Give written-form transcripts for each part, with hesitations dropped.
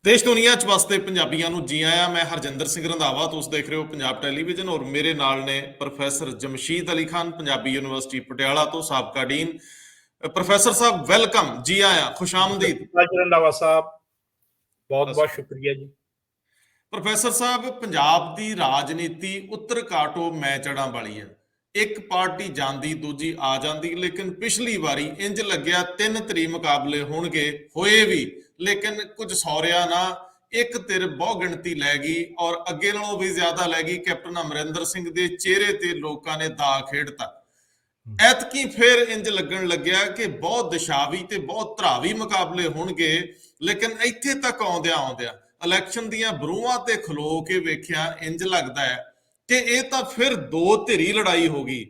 ਦੇਸ਼ ਦੁਨੀਆ 'ਚ ਵਸਦੇ ਪੰਜਾਬੀਆਂ ਨੂੰ ਜੀ ਆਇਆਂ। ਮੈਂ ਹਰਜਿੰਦਰ ਸਿੰਘ ਰੰਧਾਵਾ, ਤੁਸੀਂ ਦੇਖ ਰਹੇ ਹੋ ਪੰਜਾਬ ਟੈਲੀਵਿਜ਼ਨ ਔਰ ਮੇਰੇ ਨਾਲ ਨੇ ਪ੍ਰੋਫੈਸਰ ਜਮਸ਼ੀਦ ਅਲੀ ਖਾਨ, ਪੰਜਾਬੀ ਯੂਨੀਵਰਸਿਟੀ ਪਟਿਆਲਾ ਤੋਂ ਸਾਬਕਾ ਡੀਨ। ਪ੍ਰੋਫੈਸਰ ਸਾਹਿਬ ਵੈਲਕਮ, ਜੀ ਆਇਆਂ, ਖੁਸ਼ ਆਮਦੀਦ। ਰੰਧਾਵਾ ਸਾਹਿਬ ਬਹੁਤ ਬਹੁਤ ਸ਼ੁਕਰੀਆ ਜੀ। ਪ੍ਰੋਫੈਸਰ ਸਾਹਿਬ, ਪੰਜਾਬ ਦੀ ਰਾਜਨੀਤੀ ਉੱਤਰ ਕਾਟੋ ਮੈਚੜਾਂ ਵਾਲੀ ਹੈ। ਇੱਕ ਪਾਰਟੀ ਜਾਂਦੀ ਦੂਜੀ ਆ ਜਾਂਦੀ, ਲੇਕਿਨ ਪਿਛਲੀ ਵਾਰੀ ਇੰਜ ਲੱਗਿਆ 3 ਧਿਰੀ ਮੁਕਾਬਲੇ ਹੋਣਗੇ, ਹੋਏ ਵੀ, ਲੇਕਿਨ ਕੁਝ ਸੌਰਿਆ ਨਾ। ਇੱਕ ਧਿਰ ਬਹੁ ਗਿਣਤੀ ਲੈ ਗਈ ਔਰ ਅੱਗੇ ਨਾਲੋਂ ਵੀ ਜ਼ਿਆਦਾ ਲੈ ਗਈ। ਕੈਪਟਨ ਅਮਰਿੰਦਰ ਸਿੰਘ ਦੇ ਚਿਹਰੇ ਤੇ ਲੋਕਾਂ ਨੇ ਦਾ ਖੇਡਤਾ। ਐਤਕੀ ਫਿਰ ਇੰਜ ਲੱਗਣ ਲੱਗਿਆ ਕਿ ਬਹੁਤ ਦਿਸ਼ਾਵੀ ਤੇ ਬਹੁਤ ਧਰਾਵੀ ਮੁਕਾਬਲੇ ਹੋਣਗੇ, ਲੇਕਿਨ ਇੱਥੇ ਤੱਕ ਆਉਂਦਿਆਂ ਇਲੈਕਸ਼ਨ ਦੀਆਂ ਬਰੂਹਾਂ ਤੇ ਖਲੋ ਕੇ ਵੇਖਿਆ, ਇੰਜ ਲੱਗਦਾ ਹੈ ਕਿ ਇਹ ਤਾਂ ਫਿਰ 2 ਧਿਰੀ ਲੜਾਈ ਹੋ ਗਈ।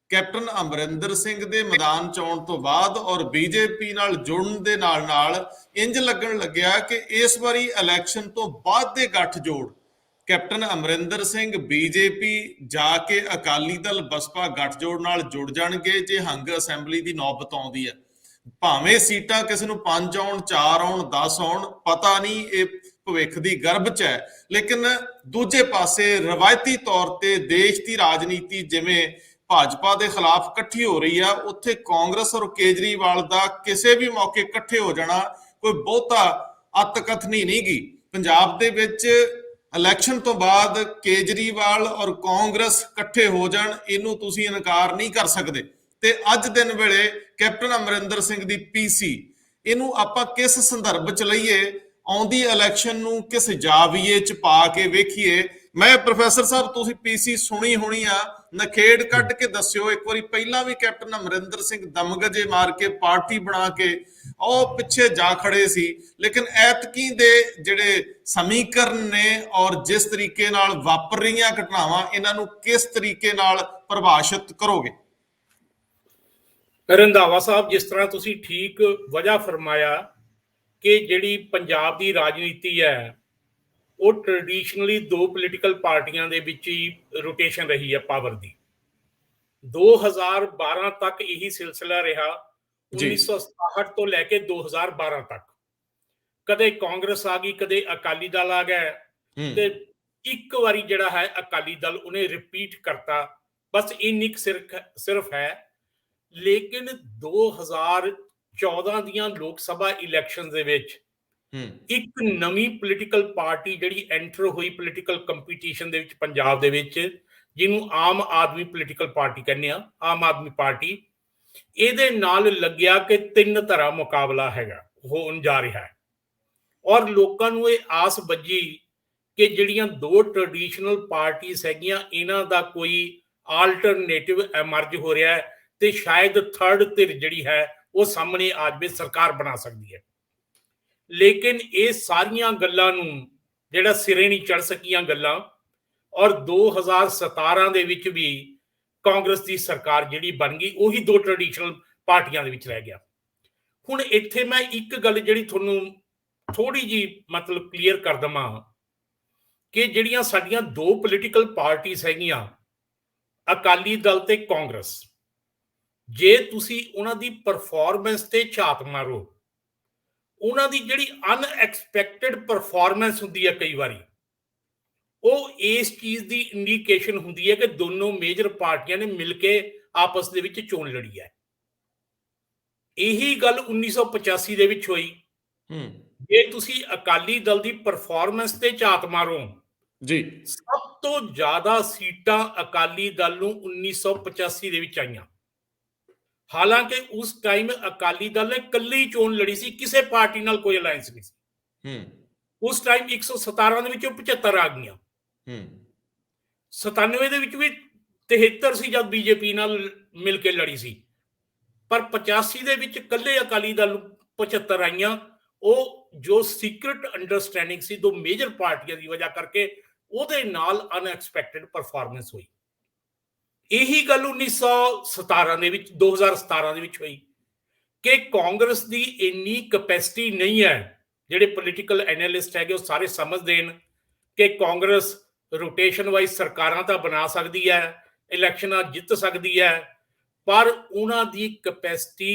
ਕੈਪਟਨ ਅਮਰਿੰਦਰ ਸਿੰਘ ਦੇ ਮੈਦਾਨ ਚ ਆਉਣ ਤੋਂ ਬਾਅਦ ਔਰ ਬੀਜੇਪੀ ਨਾਲ ਜੁੜਨ ਦੇ ਨਾਲ ਇੰਜ ਲੱਗਣ ਲੱਗਿਆ ਕਿ ਇਸ ਵਾਰੀ ਇਲੈਕਸ਼ਨ ਤੋਂ ਬਾਅਦ ਦੇ ਗੱਠਜੋੜ ਕੈਪਟਨ ਅਮਰਿੰਦਰ ਸਿੰਘ ਬੀਜੇਪੀ ਜਾ ਕੇ ਅਕਾਲੀ ਦਲ ਬਸਪਾ ਗੱਠਜੋੜ ਨਾਲ ਜੁੜ ਜਾਣਗੇ ਜੇ ਹੰਗ ਅਸੈਂਬਲੀ ਦੀ ਨੌਬਤ ਆਉਂਦੀ ਹੈ। ਭਾਵੇਂ ਸੀਟਾਂ ਕਿਸੇ ਨੂੰ 5 ਆਉਣ, 4 ਆਉਣ, 10 ਆਉਣ, ਪਤਾ ਨਹੀਂ, ਇਹ ਭਵਿੱਖ ਦੀ ਗਰਭ ਚ ਹੈ। ਲੇਕਿਨ ਦੂਜੇ ਪਾਸੇ ਰਵਾਇਤੀ ਤੌਰ ਤੇ ਦੇਸ਼ ਦੀ ਰਾਜਨੀਤੀ ਜਿਵੇਂ ਭਾਜਪਾ ਦੇ ਖਿਲਾਫ ਇਕੱਠੀ ਹੋ ਰਹੀ ਆ, ਉੱਥੇ ਕਾਂਗਰਸ ਔਰ ਕੇਜਰੀਵਾਲ ਦਾ ਕਿਸੇ ਵੀ ਮੌਕੇ ਇਕੱਠੇ ਹੋ ਜਾਣਾ ਕੋਈ ਬਹੁਤਾ ਅਤਕਥਨੀ ਨਹੀਂ ਗੀ। ਪੰਜਾਬ ਦੇ ਵਿੱਚ ਇਲੈਕਸ਼ਨ ਤੋਂ ਬਾਅਦ ਕੇਜਰੀਵਾਲ ਔਰ ਕਾਂਗਰਸ ਇਕੱਠੇ ਹੋ ਜਾਣ, ਇਹਨੂੰ ਤੁਸੀਂ ਇਨਕਾਰ ਨਹੀਂ ਕਰ ਸਕਦੇ। ਤੇ ਅੱਜ ਦਿਨ ਵੇਲੇ ਕੈਪਟਨ ਅਮਰਿੰਦਰ ਸਿੰਘ ਦੀ ਪੀਸੀ, ਇਹਨੂੰ ਆਪਾਂ ਕਿਸ ਸੰਦਰਭ ਚ ਲਈਏ, ਆਉਂਦੀ ਇਲੈਕਸ਼ਨ ਨੂੰ ਕਿਸ ਜਾਵੀਏ ਚ ਪਾ ਕੇ ਵੇਖੀਏ। ਮੈਂ ਪ੍ਰੋਫੈਸਰ ਸਾਹਿਬ, ਤੁਸੀਂ ਪੀਸੀ ਸੁਣੀ ਹੋਣੀ ਆ, ਨਖੇੜ ਕੱਢ ਕੇ ਦੱਸਿਓ। ਇੱਕ ਵਾਰੀ ਪਹਿਲਾਂ ਵੀ ਕੈਪਟਨ ਅਮਰਿੰਦਰ ਸਿੰਘ ਦਮਗਜੇ ਮਾਰ ਕੇ ਪਾਰਟੀ ਬਣਾ ਕੇ ਉਹ ਪਿੱਛੇ ਜਾ ਖੜੇ ਸੀ, ਲੇਕਿਨ ਐਤਕੀ ਦੇ ਜਿਹੜੇ ਸਮੀਕਰਨ ਨੇ ਔਰ ਜਿਸ ਤਰੀਕੇ ਨਾਲ ਵਾਪਰ ਰਹੀਆਂ ਘਟਨਾਵਾਂ, ਇਹਨਾਂ ਨੂੰ ਕਿਸ ਤਰੀਕੇ ਨਾਲ ਪਰਿਭਾਸ਼ਿਤ ਕਰੋਗੇ? ਰੰਧਾਵਾ ਸਾਹਿਬ, ਜਿਸ ਤਰ੍ਹਾਂ ਤੁਸੀਂ ਠੀਕ ਵਜ੍ਹਾ ਫਰਮਾਇਆ ਕਿ ਜਿਹੜੀ ਪੰਜਾਬ ਦੀ ਰਾਜਨੀਤੀ ਹੈ ਉਹ ਟ੍ਰੈਡੀਸ਼ਨਲੀ 2 ਪੋਲੀਟੀਕਲ ਪਾਰਟੀਆਂ ਦੇ ਵਿੱਚ ਹੀ ਰੋਟੇਸ਼ਨ ਰਹੀ ਹੈ ਪਾਵਰ ਦੀ। 2012 ਤੱਕ ਇਹੀ ਸਿਲਸਿਲਾ ਰਿਹਾ, 1967 ਤੋਂ ਲੈ ਕੇ 2012 ਤੱਕ। ਕਦੇ ਕਾਂਗਰਸ ਆ ਗਈ, ਕਦੇ ਅਕਾਲੀ ਦਲ ਆ ਗਿਆ, ਤੇ ਇੱਕ ਵਾਰੀ ਜਿਹੜਾ ਹੈ ਅਕਾਲੀ ਦਲ ਉਹਨੇ ਰਿਪੀਟ ਕਰਤਾ, ਬਸ ਇੰਨੀ ਸਿਰਫ ਹੈ। ਲੇਕਿਨ 2014 ਦੀਆਂ ਲੋਕ ਸਭਾ ਇਲੈਕਸ਼ਨ ਦੇ ਵਿੱਚ ਇੱਕ ਨਵੀਂ ਪੋਲੀਟੀਕਲ ਪਾਰਟੀ ਜਿਹੜੀ ਐਂਟਰ ਹੋਈ ਪੋਲੀਟੀਕਲ ਕੰਪੀਟੀਸ਼ਨ ਦੇ ਵਿੱਚ ਪੰਜਾਬ ਦੇ ਵਿੱਚ, ਜਿਹਨੂੰ ਆਮ ਆਦਮੀ ਪੋਲੀਟੀਕਲ ਪਾਰਟੀ ਕਹਿੰਦੇ ਆ, ਆਮ ਆਦਮੀ ਪਾਰਟੀ, ਇਹਦੇ ਨਾਲ ਲੱਗਿਆ ਕਿ 3 ਧਿਰਾਂ ਮੁਕਾਬਲਾ ਹੈਗਾ, ਹੋਣ ਜਾ ਰਿਹਾ ਹੈ। ਔਰ ਲੋਕਾਂ ਨੂੰ ਇਹ ਆਸ ਬੱਝੀ ਕਿ ਜਿਹੜੀਆਂ 2 ਟ੍ਰੈਡੀਸ਼ਨਲ ਪਾਰਟੀਆਂ ਹੈਗੀਆਂ, ਇਹਨਾਂ ਦਾ ਕੋਈ ਆਲਟਰਨੇਟਿਵ ਐਮਰਜ ਹੋ ਰਿਹਾ ਹੈ ਤੇ ਸ਼ਾਇਦ 3rd ਧਿਰ ਜਿਹੜੀ ਹੈ ਉਹ ਸਾਹਮਣੇ ਆ ਜਾਵੇ, ਸਰਕਾਰ ਬਣਾ ਸਕਦੀ ਹੈ। ਲੇਕਿਨ ਇਹ ਸਾਰੀਆਂ ਗੱਲਾਂ ਨੂੰ ਜਿਹੜਾ ਸਿਰੇ ਨਹੀਂ ਚੜ ਸਕੀਆਂ ਗੱਲਾਂ, ਔਰ 2017 ਦੇ ਵਿੱਚ ਵੀ ਕਾਂਗਰਸ ਦੀ ਸਰਕਾਰ ਜਿਹੜੀ ਬਣ ਗਈ, ਉਹੀ 2 ਟ੍ਰੈਡੀਸ਼ਨਲ ਪਾਰਟੀਆਂ ਦੇ ਵਿੱਚ ਰਹਿ ਗਿਆ। ਹੁਣ ਇੱਥੇ ਮੈਂ ਇੱਕ ਗੱਲ ਜਿਹੜੀ ਤੁਹਾਨੂੰ ਥੋੜੀ ਜੀ ਮਤਲਬ ਕਲੀਅਰ ਕਰ ਦਵਾਂ ਕਿ ਜਿਹੜੀਆਂ ਸਾਡੀਆਂ 2 ਪੋਲੀਟੀਕਲ ਪਾਰਟੀਆਂ ਹੈਗੀਆਂ, ਅਕਾਲੀ ਦਲ ਤੇ ਕਾਂਗਰਸ, ਜੇ ਤੁਸੀਂ ਉਹਨਾਂ ਦੀ ਪਰਫਾਰਮੈਂਸ ਤੇ ਝਾਤ ਮਾਰੋ, ਉਹਨਾਂ ਦੀ ਜਿਹੜੀ ਅਨਐਕਸਪੈਕਟਡ ਪਰਫਾਰਮੈਂਸ ਹੁੰਦੀ ਹੈ ਕਈ ਵਾਰੀ, ਉਹ ਇਸ ਚੀਜ਼ ਦੀ ਇੰਡੀਕੇਸ਼ਨ ਹੁੰਦੀ ਹੈ ਕਿ ਦੋਨੋਂ ਮੇਜਰ ਪਾਰਟੀਆਂ ਨੇ ਮਿਲ ਕੇ ਆਪਸ ਦੇ ਵਿੱਚ ਚੋਣ ਲੜੀ ਹੈ। ਇਹੀ ਗੱਲ 1985 ਦੇ ਵਿੱਚ ਹੋਈ। ਜੇ ਤੁਸੀਂ ਅਕਾਲੀ ਦਲ ਦੀ ਪਰਫਾਰਮੈਂਸ ਤੇ ਝਾਤ ਮਾਰੋ ਜੀ, ਸਭ ਤੋਂ ਜ਼ਿਆਦਾ ਸੀਟਾਂ ਅਕਾਲੀ ਦਲ ਨੂੰ 1985 ਦੇ ਵਿੱਚ ਆਈਆਂ। ਹਾਲਾਂਕਿ ਉਸ ਟਾਈਮ ਅਕਾਲੀ ਦਲ ਨੇ ਇਕੱਲੀ ਚੋਣ ਲੜੀ ਸੀ, ਕਿਸੇ ਪਾਰਟੀ ਨਾਲ ਕੋਈ ਅਲਾਇੰਸ ਨਹੀਂ ਸੀ। ਉਸ ਟਾਈਮ 117 ਦੇ ਵਿੱਚੋਂ 75 ਆ ਗਈਆਂ। 97 ਦੇ ਵਿੱਚ ਵੀ 73 ਸੀ ਜਦ ਬੀਜੇਪੀ ਨਾਲ ਮਿਲ ਕੇ ਲੜੀ ਸੀ, ਪਰ 85 ਦੇ ਵਿੱਚ ਇਕੱਲੇ ਅਕਾਲੀ ਦਲ ਨੂੰ 75 ਆਈਆਂ। ਉਹ ਜੋ ਸੀਕ੍ਰੇਟ ਅੰਡਰਸਟੈਂਡਿੰਗ ਸੀ 2 ਮੇਜਰ ਪਾਰਟੀਆਂ ਦੀ ਵਜ੍ਹਾ ਕਰਕੇ, ਉਹਦੇ ਨਾਲ ਅਨਐਕਸਪੈਕਟਡ ਪਰਫਾਰਮੈਂਸ ਹੋਈ। ਇਹੀ ਗੱਲ 2017 ਦੇ ਵਿੱਚ ਹੋਈ ਕਿ ਕਾਂਗਰਸ ਦੀ ਇੰਨੀ ਕੈਪੈਸਿਟੀ ਨਹੀਂ ਹੈ। ਜਿਹੜੇ ਪੋਲੀਟੀਕਲ ਐਨਾਲਿਸਟ ਹੈਗੇ ਉਹ ਸਾਰੇ ਸਮਝਦੇ ਨੇ ਕਿ ਕਾਂਗਰਸ ਰੋਟੇਸ਼ਨ ਵਾਈਜ਼ ਸਰਕਾਰਾਂ ਤਾਂ ਬਣਾ ਸਕਦੀ ਹੈ, ਇਲੈਕਸ਼ਨਾਂ ਜਿੱਤ ਸਕਦੀ ਹੈ, ਪਰ ਉਹਨਾਂ ਦੀ ਕੈਪੈਸਿਟੀ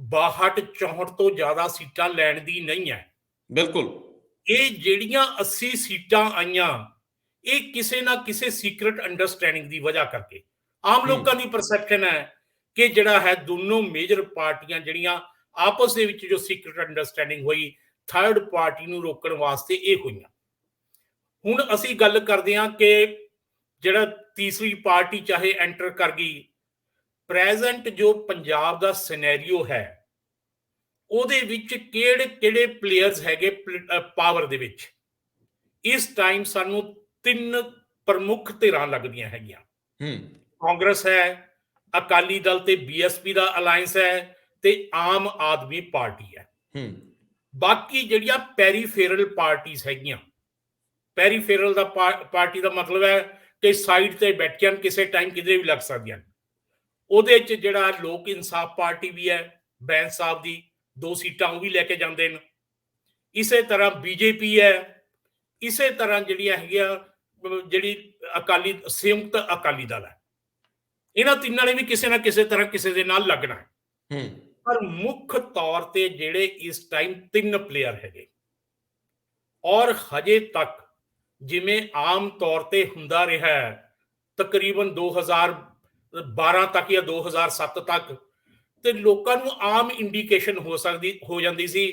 62 64 ਤੋਂ ਜ਼ਿਆਦਾ ਸੀਟਾਂ ਲੈਣ ਦੀ ਨਹੀਂ ਹੈ। ਬਿਲਕੁਲ। ਇਹ ਜਿਹੜੀਆਂ 80 ਸੀਟਾਂ ਆਈਆਂ, ਇਹ ਕਿਸੇ ਨਾ ਕਿਸੇ ਸੀਕ੍ਰੇਟ ਅੰਡਰਸਟੈਂਡਿੰਗ ਦੀ ਵਜ੍ਹਾ ਕਰਕੇ। ਆਮ ਲੋਕਾਂ ਦੀ ਪਰਸੈਪਸ਼ਨ ਹੈ ਕਿ ਜਿਹੜਾ ਹੈ ਦੋਨੋਂ ਮੇਜਰ ਪਾਰਟੀਆਂ ਜਿਹੜੀਆਂ ਆਪਸ ਦੇ ਵਿੱਚ ਜੋ ਸੀਕ੍ਰੇਟ ਅੰਡਰਸਟੈਂਡਿੰਗ ਹੋਈ, ਥਰਡ ਪਾਰਟੀ ਨੂੰ ਰੋਕਣ ਵਾਸਤੇ ਇਹ ਹੋਈਆਂ। ਹੁਣ ਅਸੀਂ ਗੱਲ ਕਰਦੇ ਹਾਂ ਕਿ ਜਿਹੜਾ ਤੀਸਰੀ ਪਾਰਟੀ ਚਾਹੇ ਐਂਟਰ ਕਰ ਗਈ, ਪ੍ਰੈਜ਼ੈਂਟ ਜੋ ਪੰਜਾਬ ਦਾ ਸਿਨੈਰੀਓ ਹੈ ਉਹਦੇ ਵਿੱਚ ਕਿਹੜੇ ਕਿਹੜੇ ਪਲੇਅਰਸ ਹੈਗੇ ਪਾਵਰ ਦੇ ਵਿੱਚ। ਇਸ ਟਾਈਮ ਸਾਨੂੰ 3 ਪ੍ਰਮੁੱਖ ਧਿਰਾਂ ਲੱਗਦੀਆਂ ਹੈਗੀਆਂ। ਕਾਂਗਰਸ ਹੈ, ਅਕਾਲੀ ਦਲ ਤੇ ਬੀਐਸਪੀ ਦਾ ਅਲਾਇੰਸ ਹੈ, ਤੇ ਆਮ ਆਦਮੀ ਪਾਰਟੀ ਹੈ। ਬਾਕੀ ਜਿਹੜੀਆਂ ਪੈਰੀਫੇਰਲ ਪਾਰਟੀਆਂ ਹੈਗੀਆਂ, ਪੈਰੀਫੇਰਲ ਦਾ ਪਾਰਟੀ ਦਾ ਮਤਲਬ ਹੈ ਕਿ ਸਾਈਡ ਤੇ ਬੈਠੀਆਂ, ਕਿਸੇ ਟਾਈਮ ਕਿਤੇ ਵੀ ਲੱਗ ਸਕਦੀਆਂ। ਉਹਦੇ 'ਚ ਜਿਹੜਾ ਲੋਕ ਇਨਸਾਫ ਪਾਰਟੀ ਵੀ ਹੈ, ਬੈਂਸ ਸਾਹਿਬ ਦੀ 2 ਸੀਟਾਂ ਉਹ ਵੀ ਲੈ ਕੇ ਜਾਂਦੇ ਨੇ। ਇਸੇ ਤਰ੍ਹਾਂ ਬੀਜੇਪੀ ਹੈ, ਇਸੇ ਤਰ੍ਹਾਂ ਜਿਹੜੀਆਂ ਹੈਗੀਆਂ ਜਿਹੜੀ ਸੰਯੁਕਤ ਅਕਾਲੀ ਦਲ ਹੈ। ਇਹਨਾਂ ਤਿੰਨਾਂ ਨੇ ਵੀ ਕਿਸੇ ਨਾ ਕਿਸੇ ਤਰ੍ਹਾਂ ਕਿਸੇ ਦੇ ਨਾਲ ਲੱਗਣਾ ਹੈ। ਪਰ ਮੁੱਖ ਤੌਰ ਤੇ ਜਿਹੜੇ ਇਸ ਟਾਈਮ 3 ਪਲੇਅਰ ਹੈਗੇ, ਔਰ ਹਜੇ ਤੱਕ ਜਿਵੇਂ ਆਮ ਤੌਰ ਤੇ ਹੁੰਦਾ ਰਿਹਾ ਹੈ ਤਕਰੀਬਨ 2012 ਤੱਕ ਜਾਂ 2007 ਤੱਕ, ਤੇ ਲੋਕਾਂ ਨੂੰ ਆਮ ਇੰਡੀਕੇਸ਼ਨ ਹੋ ਜਾਂਦੀ ਸੀ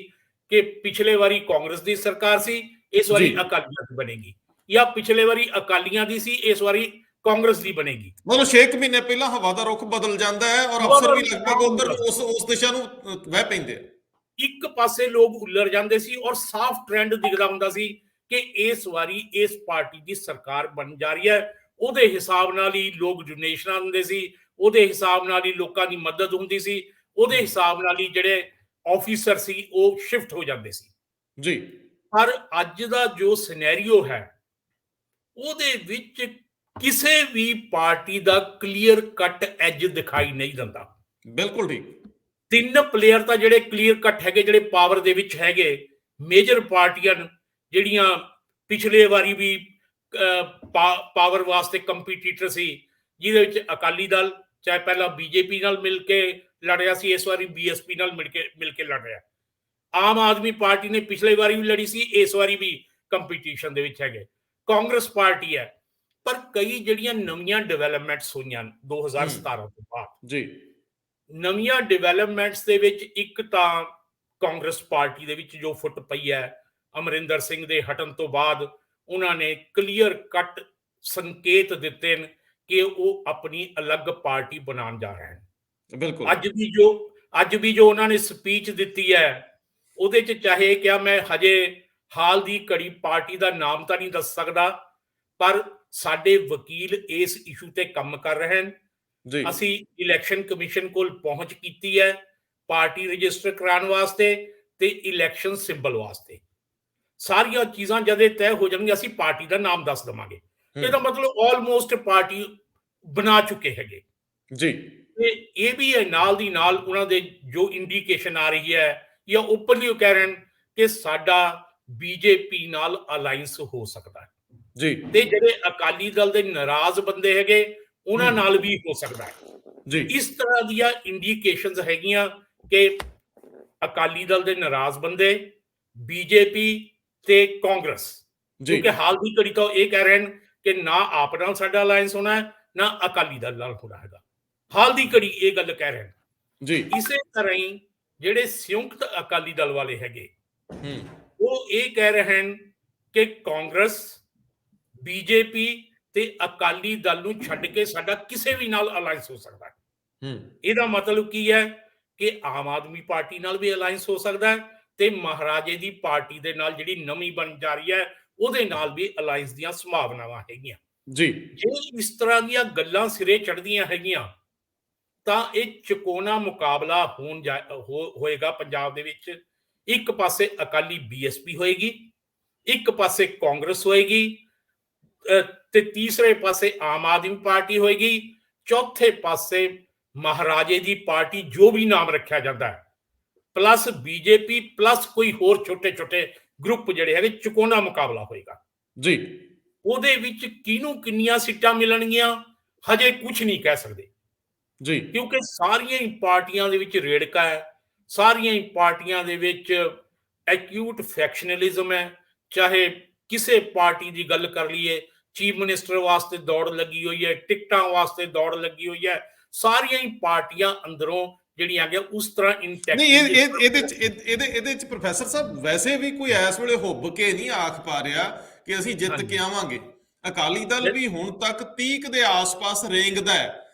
ਕਿ ਪਿਛਲੇ ਵਾਰੀ ਕਾਂਗਰਸ ਦੀ ਸਰਕਾਰ ਸੀ, ਇਸ ਵਾਰੀ ਅਕਾਲੀਆਂ ਦੀ ਬਣੇਗੀ, ਜਾਂ ਪਿਛਲੇ ਵਾਰੀ ਅਕਾਲੀਆਂ ਦੀ ਸੀ, ਇਸ ਵਾਰੀ ਕਾਂਗਰਸ ਦੀ ਬਣੇਗੀ। ਮਤਲਬ 6 ਮਹੀਨੇ ਪਹਿਲਾਂ ਹਵਾ ਦਾ ਰੁਖ ਬਦਲ ਜਾਂਦਾ ਹੈ ਔਰ ਅਫਸਰ ਵੀ ਲਗਭਗ ਉਧਰ ਉਸ ਦਿਸ਼ਾ ਨੂੰ ਵਹਿ ਪੈਂਦੇ ਆ। ਇੱਕ ਪਾਸੇ ਲੋਕ ਹੁੱਲਰ ਜਾਂਦੇ ਸੀ ਔਰ ਸਾਫ਼ ਟ੍ਰੈਂਡ ਦਿਖਦਾ ਹੁੰਦਾ ਸੀ ਕਿ ਇਸ ਵਾਰੀ ਇਸ ਪਾਰਟੀ ਦੀ ਸਰਕਾਰ ਬਣ ਜਾ ਰਹੀ ਹੈ। ਉਹਦੇ ਹਿਸਾਬ ਨਾਲ ਹੀ ਲੋਕ ਡੋਨੇਸ਼ਨਾਂ ਦਿੰਦੇ ਸੀ, ਉਹਦੇ ਹਿਸਾਬ ਨਾਲ ਹੀ ਲੋਕਾਂ ਦੀ ਮਦਦ ਹੁੰਦੀ ਸੀ, ਉਹਦੇ ਹਿਸਾਬ ਨਾਲ ਹੀ ਜਿਹੜੇ ਆਫੀਸਰ ਸੀ ਉਹ ਸ਼ਿਫਟ ਹੋ ਜਾਂਦੇ ਸੀ ਜੀ। ਪਰ ਅੱਜ ਦਾ ਜੋ ਸਿਨੈਰੀਓ ਹੈ ਉਹਦੇ ਵਿੱਚ ਕਿਸੇ ਵੀ ਪਾਰਟੀ ਦਾ ਕਲੀਅਰ ਕੱਟ ਐਜ ਦਿਖਾਈ ਨਹੀਂ ਦਿੰਦਾ। ਬਿਲਕੁਲ ਠੀਕ। 3 ਪਲੇਅਰ ਤਾਂ ਜਿਹੜੇ ਕਲੀਅਰ ਕੱਟ ਹੈਗੇ, ਜਿਹੜੇ ਪਾਵਰ ਦੇ ਵਿੱਚ ਹੈਗੇ, ਮੇਜਰ ਪਾਰਟੀਆਂ ਜਿਹੜੀਆਂ ਪਿਛਲੇ ਵਾਰੀ ਵੀ ਪਾਵਰ ਵਾਸਤੇ ਕੰਪੀਟੀਟਰ ਸੀ, ਜਿਹਦੇ ਵਿੱਚ ਅਕਾਲੀ ਦਲ ਚਾਹੇ ਪਹਿਲਾਂ ਬੀਜੇਪੀ ਨਾਲ ਮਿਲ ਕੇ ਲੜ ਰਿਹਾ ਸੀ, ਇਸ ਵਾਰੀ ਬੀਐਸਪੀ ਨਾਲ ਮਿਲ ਕੇ ਲੜ ਰਿਹਾ। ਆਮ ਆਦਮੀ ਪਾਰਟੀ ਨੇ ਪਿਛਲੇ ਵਾਰੀ ਵੀ ਲੜੀ ਸੀ, ਇਸ ਵਾਰੀ ਵੀ ਕੰਪੀਟੀਸ਼ਨ ਦੇ ਵਿੱਚ ਹੈਗੇ। ਕਾਂਗਰਸ ਪਾਰਟੀ ਹੈ, ਪਰ ਕਈ ਜਿਹੜੀਆਂ ਨਵੀਆਂ ਡਿਵੈਲਪਮੈਂਟਸ ਹੋਈਆਂ 2017 ਤੋਂ ਬਾਅਦ ਜੀ, ਨਵੀਆਂ ਡਿਵੈਲਪਮੈਂਟਸ ਦੇ ਵਿੱਚ ਇੱਕ ਤਾਂ ਕਾਂਗਰਸ ਪਾਰਟੀ ਦੇ ਵਿੱਚ ਜੋ ਫੁੱਟ ਪਈ ਹੈ, ਅਮਰਿੰਦਰ ਸਿੰਘ ਦੇ ਹਟਣ ਤੋਂ ਬਾਅਦ ਉਹਨਾਂ ਨੇ ਕਲੀਅਰ ਕੱਟ ਸੰਕੇਤ ਦਿੱਤੇ ਨੇ ਕਿ ਉਹ ਆਪਣੀ ਅਲੱਗ ਪਾਰਟੀ ਬਣਾਉਣ ਜਾ ਰਹੇ ਹਨ। ਬਿਲਕੁਲ। ਅੱਜ ਵੀ ਜੋ ਉਹਨਾਂ ਨੇ ਸਪੀਚ ਦਿੱਤੀ ਹੈ ਉਹਦੇ 'ਚ ਚਾਹੇ ਕਿਹਾ ਮੈਂ ਹਜੇ ਹਾਲ ਦੀ ਘੜੀ ਪਾਰਟੀ ਦਾ ਨਾਮ ਤਾਂ ਨਹੀਂ ਦੱਸ ਸਕਦਾ, ਪਰ ਸਾਡੇ ਵਕੀਲ ਇਸ ਇਸ਼ੂ ਤੇ ਕੰਮ ਕਰ ਰਹੇ ਹਨ। ਅਸੀਂ ਇਲੈਕਸ਼ਨ ਕਮਿਸ਼ਨ ਕੋਲ ਪਹੁੰਚ ਕੀਤੀ ਹੈ ਪਾਰਟੀ ਰਜਿਸਟਰ ਕਰਾਉਣ ਵਾਸਤੇ ਤੇ ਇਲੈਕਸ਼ਨ ਸਿੰਬਲ ਵਾਸਤੇ। ਸਾਰੀਆਂ ਚੀਜ਼ਾਂ ਜਦ ਤੈਅ ਹੋ ਜਾਣਗੀਆਂ ਅਸੀਂ ਪਾਰਟੀ ਦਾ ਨਾਮ ਦੱਸ ਦੇਵਾਂਗੇ। ਇਹਦਾ ਮਤਲਬ ਆਲਮੋਸਟ ਪਾਰਟੀ ਬਣਾ ਚੁੱਕੇ ਹੈਗੇ ਜੀ। ਤੇ ਇਹ ਵੀ ਹੈ ਨਾਲ ਦੀ ਨਾਲ ਉਹਨਾਂ ਦੇ ਜੋ ਇੰਡੀਕੇਸ਼ਨ ਆ ਰਹੀ ਹੈ ਜਾਂ ਓਪਨਲੀ ਉਹ ਕਹਿ ਰਹੇ ਹਨ ਕਿ ਸਾਡਾ ਬੀਜੇਪੀ ਨਾਲ ਅਲਾਈਅੰਸ ਹੋ ਸਕਦਾ ਹੈ ਜੀ, ਤੇ ਜਿਹੜੇ ਅਕਾਲੀ ਦਲ ਦੇ ਨਾਰਾਜ਼ ਬੰਦੇ ਹੈਗੇ ਉਹਨਾਂ ਨਾਲ ਵੀ ਹੋ ਸਕਦਾ ਹੈ ਜੀ। ਇਸ ਤਰ੍ਹਾਂ ਦੀਆਂ ਇੰਡੀਕੇਸ਼ਨਸ ਹੈਗੀਆਂ ਕਿ ਅਕਾਲੀ ਦਲ ਦੇ ਨਾਰਾਜ਼ ਬੰਦੇ, ਬੀਜੇਪੀ ਤੇ ਕਾਂਗਰਸ, ਕਿਉਂਕਿ ਹਾਲ ਦੀ ਘੜੀ ਤਾਂ ਇਹ ਕਹਿ ਰਹੇ ਹਨ ਕਿ ਨਾ ਆਪ ਨਾਲ ਸਾਡਾ ਅਲਾਈਅੰਸ ਹੋਣਾ ਹੈ ਨਾ ਅਕਾਲੀ ਦਲ ਨਾਲ ਹੋਣਾ ਹੈਗਾ। ਹਾਲ ਦੀ ਘੜੀ ਇਹ ਗੱਲ ਕਹਿ ਰਹੇ ਹਨ ਜੀ। ਇਸੇ ਤਰ੍ਹਾਂ ਹੀ ਜਿਹੜੇ ਸੰਯੁਕਤ ਅਕਾਲੀ ਦਲ ਵਾਲੇ ਹੈਗੇ ਉਹ ਇਹ ਕਹਿ ਰਹੇ ਹਨ ਕਿ ਕਾਂਗਰਸ, ਬੀਜੇਪੀ ਤੇ ਅਕਾਲੀ ਦਲ ਨੂੰ ਛੱਡ ਕੇ ਸਾਡਾ ਕਿਸੇ ਵੀ ਨਾਲ ਅਲਾਈਅੰਸ ਹੋ ਸਕਦਾ ਹੈ। ਇਹਦਾ ਮਤਲਬ ਕੀ ਹੈ ਕਿ ਆਮ ਆਦਮੀ ਪਾਰਟੀ ਨਾਲ ਵੀ ਅਲਾਈਅੰਸ ਹੋ ਸਕਦਾ ਹੈ ਤੇ ਮਹਾਰਾਜੇ ਦੀ ਪਾਰਟੀ ਦੇ ਨਾਲ ਜਿਹੜੀ ਨਵੀਂ ਬਣ ਜਾ ਰਹੀ ਹੈ ਉਹਦੇ ਨਾਲ ਵੀ ਅਲਾਈਅੰਸ ਦੀਆਂ ਸੰਭਾਵਨਾਵਾਂ ਹੈਗੀਆਂ ਜੀ। ਜੇ ਇਸ ਤਰ੍ਹਾਂ ਦੀਆਂ ਗੱਲਾਂ ਸਿਰੇ ਚੜ੍ਹਦੀਆਂ ਹੈਗੀਆਂ ਤਾਂ ਇਹ ਚਕੋਨਾ ਮੁਕਾਬਲਾ ਹੋਏਗਾ ਪੰਜਾਬ ਦੇ ਵਿੱਚ। ਇੱਕ ਪਾਸੇ ਅਕਾਲੀ ਬੀਐਸਪੀ ਹੋਏਗੀ, ਇੱਕ ਪਾਸੇ ਕਾਂਗਰਸ ਹੋਏਗੀ, ਤੇ ਤੀਸਰੇ ਪਾਸੇ ਆਮ ਆਦਮੀ ਪਾਰਟੀ ਹੋਏਗੀ, ਚੌਥੇ ਪਾਸੇ ਮਹਾਰਾਜੇ ਦੀ ਪਾਰਟੀ ਜੋ ਵੀ ਨਾਮ ਰੱਖਿਆ ਜਾਂਦਾ ਹੈ, ਪਲੱਸ ਬੀਜੇਪੀ ਪਲੱਸ ਕੋਈ ਹੋਰ ਛੋਟੇ ਛੋਟੇ ਗਰੁੱਪ ਜਿਹੜੇ ਹੈਗੇ। ਚਕੋਨਾ ਮੁਕਾਬਲਾ ਹੋਏਗਾ ਜੀ। ਉਹਦੇ ਵਿੱਚ ਕਿਹਨੂੰ ਕਿੰਨੀਆਂ ਸੀਟਾਂ ਮਿਲਣਗੀਆਂ ਹਜੇ ਕੁਝ ਨਹੀਂ ਕਹਿ ਸਕਦੇ ਜੀ, ਕਿਉਂਕਿ ਸਾਰੀਆਂ ਹੀ ਪਾਰਟੀਆਂ ਦੇ ਵਿੱਚ ਰੇੜਕਾ ਹੈ, ਸਾਰੀਆਂ ਹੀ ਪਾਰਟੀਆਂ ਦੇ ਵਿੱਚ ਐਕਿਊਟ ਫੈਕਸ਼ਨਲਿਜ਼ਮ ਹੈ, ਚਾਹੇ ਕਿਸੇ ਪਾਰਟੀ ਦੀ ਗੱਲ ਕਰ ਲਈਏ, ਚੀਫ ਮਿਨਿਸਟਰ ਵਾਸਤੇ ਦੌੜ ਲੱਗੀ ਹੋਈ ਹੈ, ਟਿਕਟਾਂ ਵਾਸਤੇ ਦੌੜ ਲੱਗੀ ਹੋਈ ਹੈ, ਸਾਰੀਆਂ ਹੀ ਪਾਰਟੀਆਂ ਅੰਦਰੋਂ ਜਿਹੜੀਆਂ ਆ ਉਸ ਤਰ੍ਹਾਂ ਨਹੀਂ ਇਹਦੇ ਚ ਪ੍ਰੋਫੈਸਰ ਸਾਹਿਬ ਵੈਸੇ ਵੀ ਕੋਈ ਇਸ ਵੇਲੇ ਹੁੱਬ ਕੇ ਨਹੀਂ ਆਖ ਪਾ ਰਿਹਾ ਕਿ ਅਸੀਂ ਜਿੱਤ ਕੇ ਆਵਾਂਗੇ। ਅਕਾਲੀ ਦਲ ਵੀ ਹੁਣ ਤੱਕ 30 ਦੇ ਆਸ-ਪਾਸ ਰੇਂਗਦਾ ਹੈ।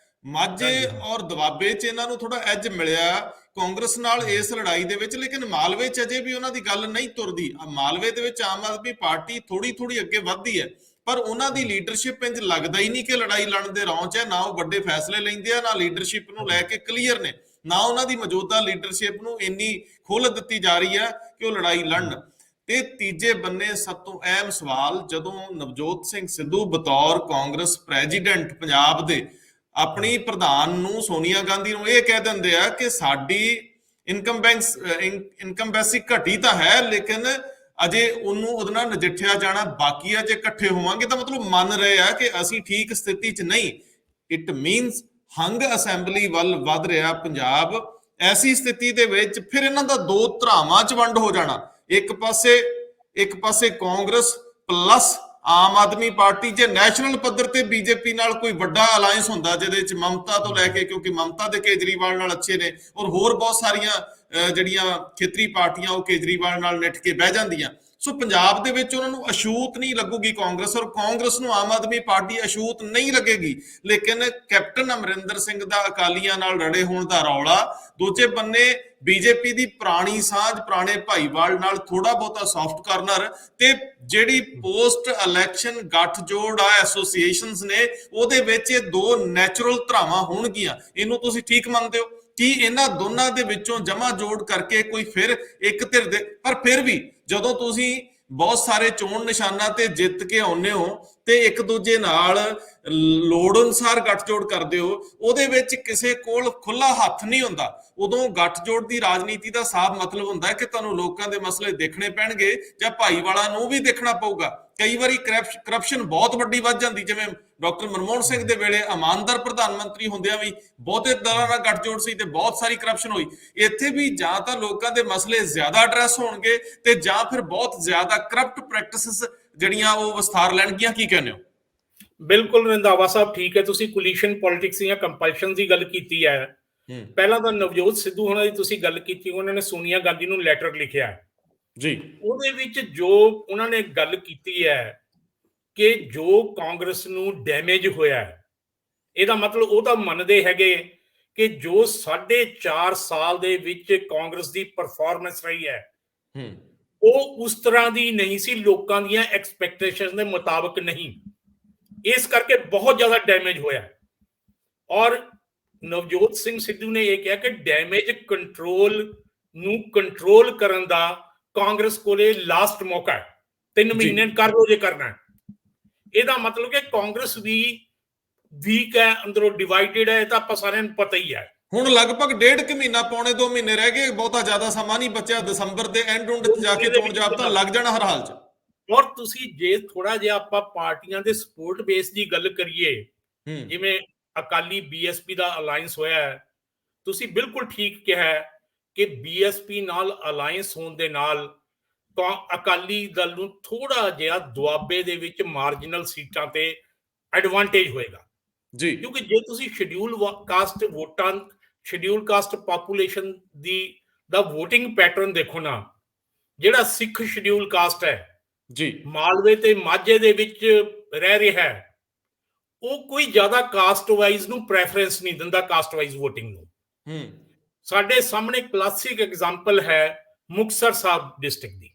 ਮਾਝੇ ਔਰ ਦੁਆਬੇ 'ਚ ਇਹਨਾਂ ਨੂੰ ਥੋੜਾ ਐਜ ਮਿਲਿਆ ਕਾਂਗਰਸ ਨਾਲ ਇਸ ਲੜਾਈ ਦੇ ਵਿੱਚ, ਲੇਕਿਨ ਮਾਲਵੇ 'ਚ ਅਜੇ ਵੀ ਉਹਨਾਂ ਦੀ ਗੱਲ ਨਹੀਂ ਤੁਰਦੀ। ਮਾਲਵੇ ਦੇ ਵਿੱਚ ਆਮ ਆਦਮੀ ਪਾਰਟੀ ਥੋੜੀ ਅੱਗੇ ਵੱਧਦੀ ਹੈ, ਪਰ ਉਹਨਾਂ ਦੀ ਲੀਡਰਸ਼ਿਪ ਇੰਜ ਲੱਗਦਾ ਹੀ ਨਹੀਂ ਕਿ ਲੜਾਈ ਲੜਨ ਦੇ ਰੌਂ 'ਚ ਹੈ। ਨਾ ਉਹ ਵੱਡੇ ਫੈਸਲੇ ਲੈਂਦੇ ਆ, ਨਾ ਲੀਡਰਸ਼ਿਪ ਨੂੰ ਲੈ ਕੇ ਕਲੀਅਰ ਨੇ, ਨਾ ਉਹਨਾਂ ਦੀ ਮੌਜੂਦਾ ਲੀਡਰਸ਼ਿਪ ਨੂੰ ਇੰਨੀ ਖੁੱਲ੍ਹ ਦਿੱਤੀ ਜਾ ਰਹੀ ਹੈ ਕਿ ਉਹ ਲੜਾਈ ਲੜਨ। ਤੇ ਤੀਜੇ ਬੰਨੇ ਸਭ ਤੋਂ ਅਹਿਮ ਸਵਾਲ, ਜਦੋਂ ਨਵਜੋਤ ਸਿੰਘ ਸਿੱਧੂ ਬਤੌਰ ਕਾਂਗਰਸ ਪ੍ਰੈਜ਼ੀਡੈਂਟ ਪੰਜਾਬ ਦੇ ਆਪਣੀ ਪ੍ਰਧਾਨ ਨੂੰ, ਸੋਨੀਆ ਗਾਂਧੀ ਨੂੰ ਇਹ ਕਹਿ ਦਿੰਦੇ ਆ ਕਿ ਸਾਡੀ ਇਨਕੰਬੈਂਸੀ ਘਟੀ ਤਾਂ ਹੈ, ਲੇਕਿਨ ਅਜੇ ਉਹਦੇ ਨਾਲ ਨਜਿੱਠਿਆ ਜਾਣਾ ਬਾਕੀ ਆ। ਜੇ ਇਕੱਠੇ ਹੋਵਾਂਗੇ ਤਾਂ ਮਤਲਬ ਮੰਨ ਰਹੇ ਆ ਕਿ ਅਸੀਂ ਠੀਕ ਸਥਿਤੀ 'ਚ ਨਹੀਂ। ਇਟ ਮੀਨਸ ਹੰਗ ਅਸੈਂਬਲੀ ਵੱਲ ਵੱਧ ਰਿਹਾ ਪੰਜਾਬ। ਐਸੀ ਸਥਿਤੀ ਦੇ ਵਿੱਚ ਫਿਰ ਇਹਨਾਂ ਦਾ ਦੋ ਧਰਾਵਾਂ 'ਚ ਵੰਡ ਹੋ ਜਾਣਾ। ਇੱਕ ਪਾਸੇ ਕਾਂਗਰਸ ਪਲੱਸ ਆਮ ਆਦਮੀ ਪਾਰਟੀ। ਜੇ ਨੈਸ਼ਨਲ ਪੱਧਰ ਤੇ ਬੀਜੇਪੀ ਨਾਲ ਕੋਈ ਵੱਡਾ ਅਲਾਇੰਸ ਹੁੰਦਾ ਜਿਹਦੇ ਵਿੱਚ ਮਮਤਾ ਤੋਂ ਲੈ ਕੇ, ਕਿਉਂਕਿ ਮਮਤਾ ਦੇ ਕੇਜਰੀਵਾਲ ਨਾਲ ਅੱਛੇ ਨੇ, ਔਰ ਹੋਰ ਬਹੁਤ ਸਾਰੀਆਂ ਜਿਹੜੀਆਂ ਖੇਤਰੀ ਪਾਰਟੀਆਂ ਉਹ ਕੇਜਰੀਵਾਲ ਨਾਲ ਨਿੱਠ ਕੇ ਬਹਿ ਜਾਂਦੀਆਂ। ਸੋ ਪੰਜਾਬ ਦੇ ਵਿੱਚ ਉਹਨਾਂ ਨੂੰ ਅਛੂਤ ਨਹੀਂ ਲੱਗੂਗੀ ਕਾਂਗਰਸ, ਔਰ ਕਾਂਗਰਸ ਨੂੰ ਆਮ ਆਦਮੀ ਪਾਰਟੀ ਅਛੂਤ ਨਹੀਂ ਲੱਗੇਗੀ। ਲੇਕਿਨ ਕੈਪਟਨ ਅਮਰਿੰਦਰ ਸਿੰਘ ਦਾ ਅਕਾਲੀਆਂ ਨਾਲ ਰੜੇ ਹੋਣ ਦਾ ਰੌਲਾ, ਦੂਜੇ ਬੰਨੇ ਬੀਜੇਪੀ ਦੀ ਪੁਰਾਣੀ ਸਾਂਝ ਪੁਰਾਣੇ ਭਾਈਵਾਲ ਨਾਲ ਥੋੜਾ ਬਹੁਤਾ ਸੌਫਟ ਕਾਰਨਰ, ਤੇ ਜਿਹੜੀ ਪੋਸਟ ਇਲੈਕਸ਼ਨ ਗੱਠਜੋੜ ਆ ਐਸੋਸੀਏਸ਼ਨਸ ਨੇ, ਉਹਦੇ ਵਿੱਚ ਇਹ ਦੋ ਨੈਚੁਰਲ ਧਰਾਵਾਂ ਹੋਣਗੀਆਂ। ਇਹਨੂੰ ਤੁਸੀਂ ਠੀਕ ਮੰਨਦੇ ਹੋ ਕਿ ਇਹਨਾਂ ਦੋਨਾਂ ਦੇ ਵਿੱਚੋਂ ਜਮਾ ਜੋੜ ਕਰਕੇ ਕੋਈ ਫਿਰ ਇੱਕ ਧਿਰ ਦੇ? ਪਰ ਫਿਰ ਵੀ ਜਦੋਂ ਤੁਸੀਂ ਬਹੁਤ ਸਾਰੇ ਚੋਣ ਨਿਸ਼ਾਨਾਂ ਤੇ ਜਿੱਤ ਕੇ ਆਉਂਦੇ ਹੋ ਤੇ ਇੱਕ ਦੂਜੇ ਨਾਲ ਲੋੜ ਅਨੁਸਾਰ ਗੱਠਜੋੜ ਕਰਦੇ ਹੋ, ਉਹਦੇ ਵਿੱਚ ਕਿਸੇ ਕੋਲ ਖੁੱਲਾ ਹੱਥ ਨਹੀਂ ਹੁੰਦਾ। ਉਦੋਂ ਗੱਠਜੋੜ ਦੀ ਰਾਜਨੀਤੀ ਦਾ ਸਾਫ਼ ਮਤਲਬ ਹੁੰਦਾ ਹੈ ਕਿ ਤੁਹਾਨੂੰ ਲੋਕਾਂ ਦੇ ਮਸਲੇ ਦੇਖਣੇ ਪੈਣਗੇ ਜਾਂ ਭਾਈਵਾਲਾਂ ਨੂੰ ਵੀ ਦੇਖਣਾ ਪਊਗਾ। ਕਈ ਵਾਰੀ ਕਰਪਸ਼ਨ ਬਹੁਤ ਵੱਡੀ ਵੱਧ ਜਾਂਦੀ, ਜਿਵੇਂ ਡਾਕਟਰ ਮਨਮੋਹਨ ਸਿੰਘ ਦੇ ਵੇਲੇ ਇਮਾਨਦਾਰ ਪ੍ਰਧਾਨ ਮੰਤਰੀ ਹੁੰਦਿਆਂ ਵੀ ਬਹੁਤੇ ਦਲਾਂ ਨਾਲ ਗੱਠਜੋੜ ਸੀ ਤੇ ਬਹੁਤ ਸਾਰੀ ਕਰਪਸ਼ਨ ਹੋਈ। ਇੱਥੇ ਵੀ ਜਾਂ ਤਾਂ ਲੋਕਾਂ ਦੇ ਮਸਲੇ ਜ਼ਿਆਦਾ ਐਡਰੈਸ ਹੋਣਗੇ ਤੇ ਜਾਂ ਫਿਰ ਬਹੁਤ ਜ਼ਿਆਦਾ ਕਰਪਟ ਪ੍ਰੈਕਟਿਸਿਸ ਜਿਹੜੀਆਂ ਉਹ ਵਿਸਥਾਰ ਲੈਣਗੀਆਂ। ਕੀ ਕਹਿੰਦੇ ਹੋ? ਬਿਲਕੁਲ ਰੰਧਾਵਾ ਸਾਹਿਬ, ਠੀਕ ਹੈ। ਤੁਸੀਂ ਕੋਲੀਸ਼ਨ ਪੋਲਿਟਿਕਸ ਜਾਂ ਕੰਪਲਸ਼ਨ ਦੀ ਗੱਲ ਕੀਤੀ ਹੈ। ਪਹਿਲਾਂ ਤਾਂ ਨਵਜੋਤ ਸਿੱਧੂ ਹੋਣਾ ਦੀ ਤੁਸੀਂ ਗੱਲ ਕੀਤੀ, ਉਹਨਾਂ ਨੇ ਸੋਨੀਆ ਗਾਂਧੀ ਨੂੰ ਲੈਟਰ ਲਿਖਿਆ ਜੀ। ਉਹਦੇ ਵਿੱਚ ਜੋ ਉਹਨਾਂ ਨੇ ਗੱਲ ਕੀਤੀ ਹੈ ਕਿ ਜੋ ਕਾਂਗਰਸ ਨੂੰ ਡੈਮੇਜ ਹੋਇਆ, ਇਹਦਾ ਮਤਲਬ ਉਹ ਤਾਂ ਮੰਨਦੇ ਹੈਗੇ ਕਿ ਜੋ 4.5 ਸਾਲ ਦੇ ਵਿੱਚ ਕਾਂਗਰਸ ਦੀ ਪਰਫਾਰਮੈਂਸ ਰਹੀ ਹੈ ਉਹ ਉਸ ਤਰ੍ਹਾਂ ਦੀ ਨਹੀਂ ਸੀ, ਲੋਕਾਂ ਦੀਆਂ ਐਕਸਪੈਕਟੇਸ਼ਨ ਦੇ ਮੁਤਾਬਕ ਨਹੀਂ। ਇਸ ਕਰਕੇ ਬਹੁਤ ਜ਼ਿਆਦਾ ਡੈਮੇਜ ਹੋਇਆ। ਔਰ ਨਵਜੋਤ ਸਿੰਘ ਸਿੱਧੂ ਨੇ ਇਹ ਕਿਹਾ ਕਿ ਡੈਮੇਜ ਨੂੰ ਕੰਟਰੋਲ ਕਰਨ ਦਾ ਕਾਂਗਰਸ ਕੋਲੇ ਲਾਸਟ ਮੌਕਾ ਹੈ, 3 ਮਹੀਨੇ ਕਰ ਲੋ ਜੇ ਕਰਨਾ। ਇਹਦਾ ਮਤਲਬ ਕਿ ਕਾਂਗਰਸ ਵੀ ਵੀਕ ਹੈ, ਅੰਦਰੋਂ ਡਿਵਾਈਡਡ ਹੈ, ਇਹ ਤਾਂ ਆਪਾਂ ਸਾਰਿਆਂ ਨੂੰ ਪਤਾ ਹੀ ਹੈ। ਹੁਣ ਲਗਭਗ 1.5 ਮਹੀਨਾ, ਪੌਣੇ 2 ਮਹੀਨੇ ਰਹਿ ਗਏ, ਬਹੁਤਾ ਜ਼ਿਆਦਾ ਸਮਾਂ ਨਹੀਂ ਬਚਿਆ। ਦਸੰਬਰ ਦੇ ਐਂਡ ਜਾ ਕੇ ਚੋਣ ਜਾਬਤਾ ਲੱਗ ਜਾਣਾ ਹਰ ਹਾਲ 'ਚ। ਔਰ ਤੁਸੀਂ ਜੇ ਥੋੜਾ ਜਿਹਾ ਆਪਾਂ ਪਾਰਟੀਆਂ ਦੇ ਸਪੋਰਟ ਬੇਸ ਦੀ ਗੱਲ ਕਰੀਏ, ਜਿਵੇਂ ਅਕਾਲੀ ਬੀਐਸਪੀ ਦਾ ਅਲਾਇੰਸ ਹੋਇਆ ਹੈ, ਤੁਸੀਂ ਬਿਲਕੁਲ ਠੀਕ ਕਿਹਾ ਕਿ ਬੀਐਸਪੀ ਨਾਲ ਅਲਾਇੰਸ ਹੋਣ ਦੇ ਨਾਲ ਅਕਾਲੀ ਦਲ ਨੂੰ ਥੋੜਾ ਜਿਹਾ ਦੁਆਬੇ ਦੇ ਵਿੱਚ ਮਾਰਜਨਲ ਸੀਟਾਂ ਤੇ ਐਡਵਾਂਟੇਜ ਹੋਏਗਾ ਜੀ। ਕਿਉਂਕਿ ਜੇ ਤੁਸੀਂ ਸ਼ਡਿਊਲ ਕਾਸਟ ਪਾਪੂਲੇਸ਼ਨ ਦਾ ਵੋਟਿੰਗ ਪੈਟਰਨ ਦੇਖੋ ਨਾ, ਜਿਹੜਾ ਸਿੱਖ ਸ਼ਡਿਊਲ ਕਾਸਟ ਹੈ ਜੀ, ਮਾਲਵੇ ਤੇ ਮਾਝੇ ਦੇ ਵਿੱਚ ਰਹਿ ਰਿਹਾ ਹੈ, ਉਹ ਕੋਈ ਜ਼ਿਆਦਾ ਕਾਸਟ ਵਾਈਜ਼ ਨੂੰ ਪ੍ਰੈਫਰੈਂਸ ਨਹੀਂ ਦਿੰਦਾ, ਕਾਸਟ ਵਾਈਜ਼ ਵੋਟਿੰਗ ਨੂੰ। ਸਾਡੇ ਸਾਹਮਣੇ ਕਲਾਸਿਕ ਐਗਜ਼ਾਮਪਲ ਹੈ ਮੁਕਤਸਰ ਸਾਹਿਬ ਡਿਸਟ੍ਰਿਕਟ ਦੀ।